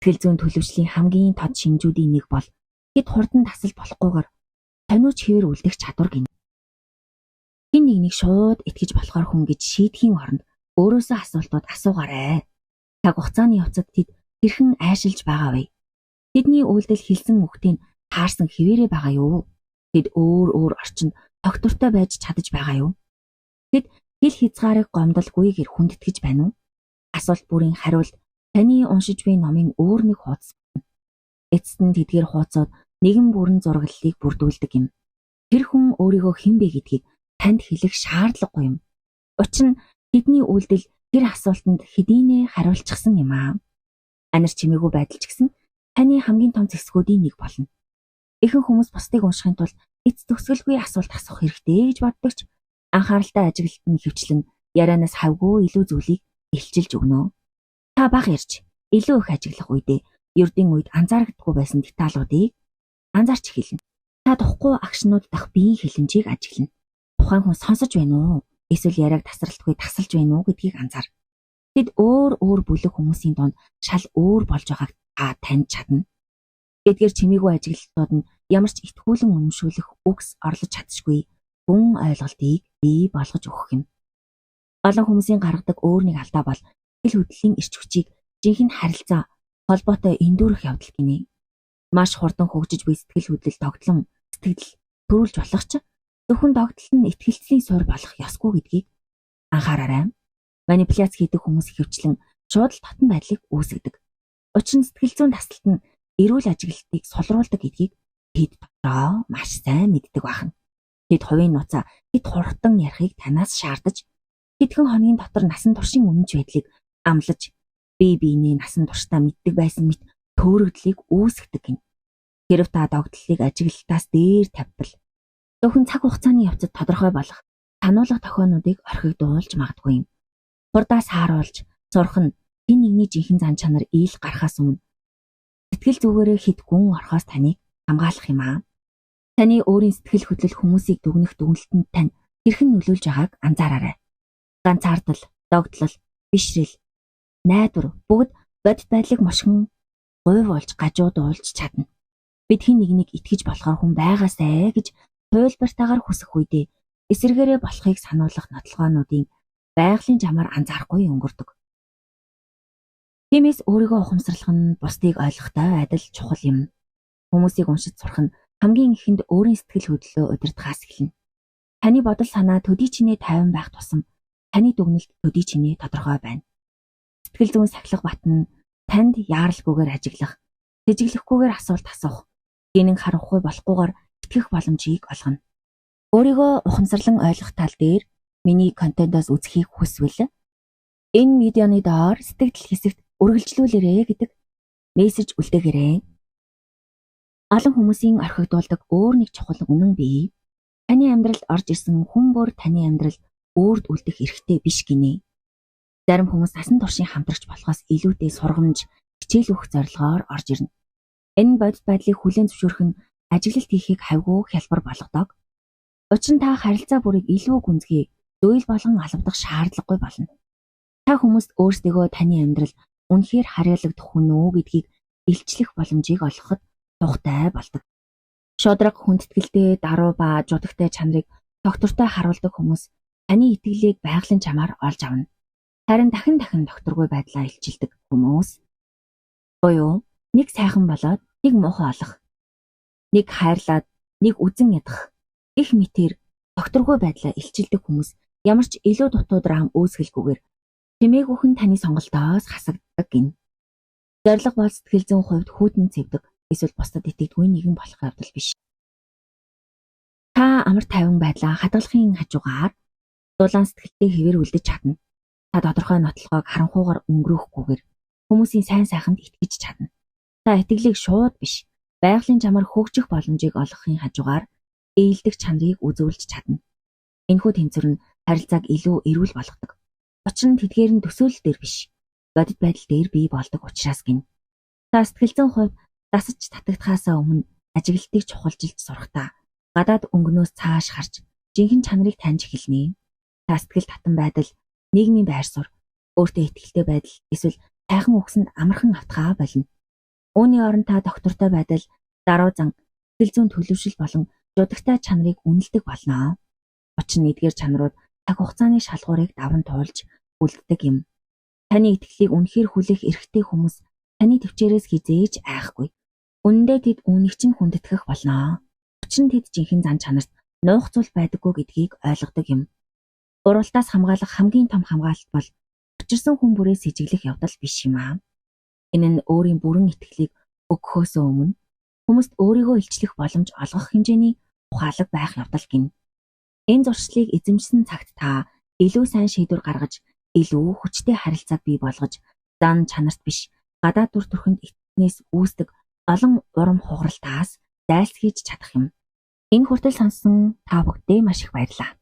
Сэтгэл зүйн төлөвчлийн хамгийн тод шинжүүдийн нэг бол хэд хурдан тасал болохгүйгээр тониуч хэвээр үлдэх чадвар гин. Хин нэгнийг шууд итгэж болохоор хүн гэж шийдэхийн оронд өөрөөсөө асуултууд асуугаарай. Цаг хугацааны явцад тэд хэрхэн айшилж байгаа вэ? Тэдний үйлдэл хэлсэн үгтийг таарсан хэвээрээ байгаа юу? Тэд өөр орчинд доктортой байж чадаж байгаа юу? Тэд хэл хязгаарыг гомдолгүйгээр хүндэтгэж байна уу? Асуулт бүрийн хариулт таны уншиж буй номын өөр нэг хуудас байна. Эцэст нь тэдгээр хуудасууд нэгэн бүрэн зураглалыг бүрдүүлдэг юм. Тэр хүн өөрийгөө хэн бэ гэдгийг танд хэлэх шаардлагагүй юм. Учир нь тэдний үйлдэл тэр асуултанд хэдийнэ хариулчихсан юм аа. Анир чимээгүй байдал ч гэсэн таны хамгийн том зэвсгүүдийн нэг болно. Ихэнх хүмүүс бусдыг уншихын тулд эц төгсгөлгүй асуулт асуух хэрэгтэй гэж боддог ч анхааралтай ажиглалт нь хөвчлэн ярианаас хавгүй илүү зүйлийг илчилж өгнө. Та бага ярьж илүү их ажиглах үедээ ердийн үед анзаарагдахгүй байсан деталуудыг анзаарч эхэлнэ. Та тухгүй агшнууд дах биеийн хилэмжийг ажиглана. Тухайн хүн сонсож байна уу? Эсвэл яриаг тасралтгүй тасалж байна уу гэдгийг анзаар. Тэд өөр бүлэг хүмүүсийн дунд шал өөр болж байгааг та таньж чадна. Эдгээр чимээгүй ажиглалтууд нь ямар ч итгүүлэн үнэмшүүлэх үгс орлож чадшгүй гүн ойлголтыг бий болгож өгөх юм. Олон хүмүүсийн гаргадаг өөр нэг алдаа бол сэтгэл хөдлөлийн эрч хүчийг жинхэнэ харилцаа холбоотой эндүүрэх явдал гинэ. Маш хурдан хөгжиж буй сэтгэл хөдлөл тогтлон сэтгэл төрүүлж болох ч зөвхөн тогтол нь итгэлцлийн суурь болох ёсгүй гэдгийг анхаараарай. Манипуляц хийдэг хүмүүс ихэвчлэн шууд л татан байдлыг үүсгэдэг. Учир нь сэтгэл зүйн тасалт нь эрүүл ажиглалтыг сулруулдаг гэдгийг тэд дотроо маш сайн мэддэг байна. Тэд хувийн нууцаа хэд хурдан ярихыг танаас шаардаж, хэдхэн хоногийн дотор насан туршийн үнэнч байдлыг амлаж, бие биенээ насан туршдаа мэддэг байсан мэт төөрөгдлийг үүсгэдэг гин. Хэрв та догтлолыг ажиглалтаас дээр тавьбал зөвхөн цаг хугацааны явцад тодорхой болох сануулгах тохиолнуудыг орхигдуулж магадгүй юм. Хурдаас хааруулж сурах нь хэн нэгний жинхэнэ зан чанар ил гарахаас өмнө сэтгэл зүгээрээ хэд гүн орхоос таныг хамгаалах юм аа. Таны өөрийн сэтгэл хөдлөл хүмүүсийг дүгнэх дүгнэлтэнд тань хэрхэн нөлөөлж байгааг анзаараарай. Ганцаардал, догтлол, бишрэл, найдвар бүгд бодит байдлыг мушгин гуйвуулж гажуудуулж чадна. Бид хэн нэгнийг итгэж болохоор хүн байгаасай гэж туйлбартаагаар хүсэх үедээ эсэргээрээ болохыг сануулгах нотлохоонуудын байгалийн жамаар анзаарахгүй өнгөрдөг. Тиймээс өөрийгөө ухамсарлах нь бусдыг ойлгохтой адил чухал юм. Хүмүүсийг уншиж сурах нь хамгийн ихэнд өөрийн сэтгэл хөдлөлөө удирдахаас эхэлнэ. Таны бодол санаа төдий чинээ тайван байх тусам таны дүгнэлт төдий чинээ тодорхой байна. Сэтгэл зүйн сахилга батна танд яаралгүйгээр ажиглах, сэжиглэхгүйгээр асуулт асуух, гинэн харахгүй болохгүйгээр итгэх боломжийг олгоно. Өөрийгөө ухамсарлан ойлгох тал дээр миний контентоос үзхийг хүсвэл энэ видеоны доор сэтгэл хэсэгт үргэлжлүүлээрэй гэдэг мессеж үлдээгээрэй. Олон хүмүүсийн орхигдуулдаг өөр нэг чухал үнэн бий. Таны амьдралд орж ирсэн хүн бүр таны амьдрал үрд үлдэх эрхтэй биш гинэ. Зарим хүмүүс насан туршийн хамтрагч болохоос илүүтэй сургамж, хичээл өгөх зорилгоор орж ирнэ. Энэ бодит байдлыг хүлээн зөвшөөрөх нь ажиглалт хийхийг хавьгүй хялбар болгодог. Учир нь та харилцаа бүрийг илүү гүнзгий, зөөл болгон албадах шаардлагагүй болно. Та хүмүүст өөрсдөө таны амьдрал үнэхээр харьяалагдах хүн үү гэдгийг илчлэх боломжийг олгоход тухтай болдог. Шодрог хүндэтгэлтэй, даруй ба жудагтай чанарыг доктортой харуулдаг хүмүүс таны итгэлийг байгалийн чамаар олж авна. Харин дахин докторгүй байдлаа илчилдэг хүмүүс буюу нэг сайхан болоод нэг муухай олох, нэг хайрлаад нэг үзен ядах их мэтэр докторгүй байдлаа илчилдэг хүмүүс ямар ч илүү дутуу драм үүсгэлгүйгээр тэмээгүйхэн таны сонголтоос хасагддаг гин. Зориг бол сэтгэл зүйн хувьд хүйтэн цэвдэг эсвэл бусдад итгэдэггүй нэгэн болох явдал биш. Та амар тайван байдлаа хадгалахын хажуугаар дулаан сэтгэлтэй хэвээр үлдэж чадна. Та тодорхой нотлохоог харанхуугаар өнгөрөөхгүйгээр хүмүүсийн сайн сайханд итгэж чадна. Та итгэлийг шууд биш, байгалийн чамаар хөгжих боломжийг олгохын хажуугаар ээлдэг чанарыг үзүүлж чадна. Энэхүү тэнцвэр нь харилцааг илүү эрүүл болгодог. Учир нь тэдгээр нь төсөөлөл дээр биш, бодит байдал дээр бий болдог учраас гин. Та сэтгэл зүйн хувьд дасаж татагдахаасаа өмнө ажиглалтыг чухалжилж сурахдаа гадаад өнгөнөөс цааш харж жинхэнэ чанарыг таньж эхэлнэ. Та сэтгэл татан байдал, нийгмийн байр суурь, өөртөө итгэлтэй байдал эсвэл сайхан үгсэнд амархан автхаа болно. Үүний оронд та доктортой байдал, даруй зан, сэтгэл зүйн төлөвшил болон жудагтай чанарыг үнэлдэг болно. Учир нь эдгээр чанарууд цаг хугацааны шалгуурыг даван туулж үлддэг юм. Таны итгэлийг үнэхээр хүлээх эрхтэй хүмүүс таны төвчээрээс хизээж айхгүй. Үнэндээ тэд үүнийг чинь хүндэтгэх болно. Учир нь тэд жинхэнэ зан чанарт нуух зүйл байдаггүй гэдгийг ойлгодог юм. Уралдаас хамгаалах хамгийн том хамгаалалт бол учирсан хүн бүрээ сэжиглэх явдал биш юм аа. Энэ нь өөрийн бүрэн итгэлийг өгөхөөс өмнө хүмүүст өөрийгөө илчлэх боломж олгох хэмжээний ухаалаг байх явдал гин. Энэ зуршлыг эзэмшсэн цагт та илүү сайн шийдвэр гаргаж, илүү хүчтэй харилцааг бий болгож, зан чанарт биш, гадаад дүр төрхөнд итгэснээс үүсдэг олон урам хугаралтаас зайлсхийж чадах юм. Энэ хүртэл сонссон та бүхэндээ маш их баярлалаа.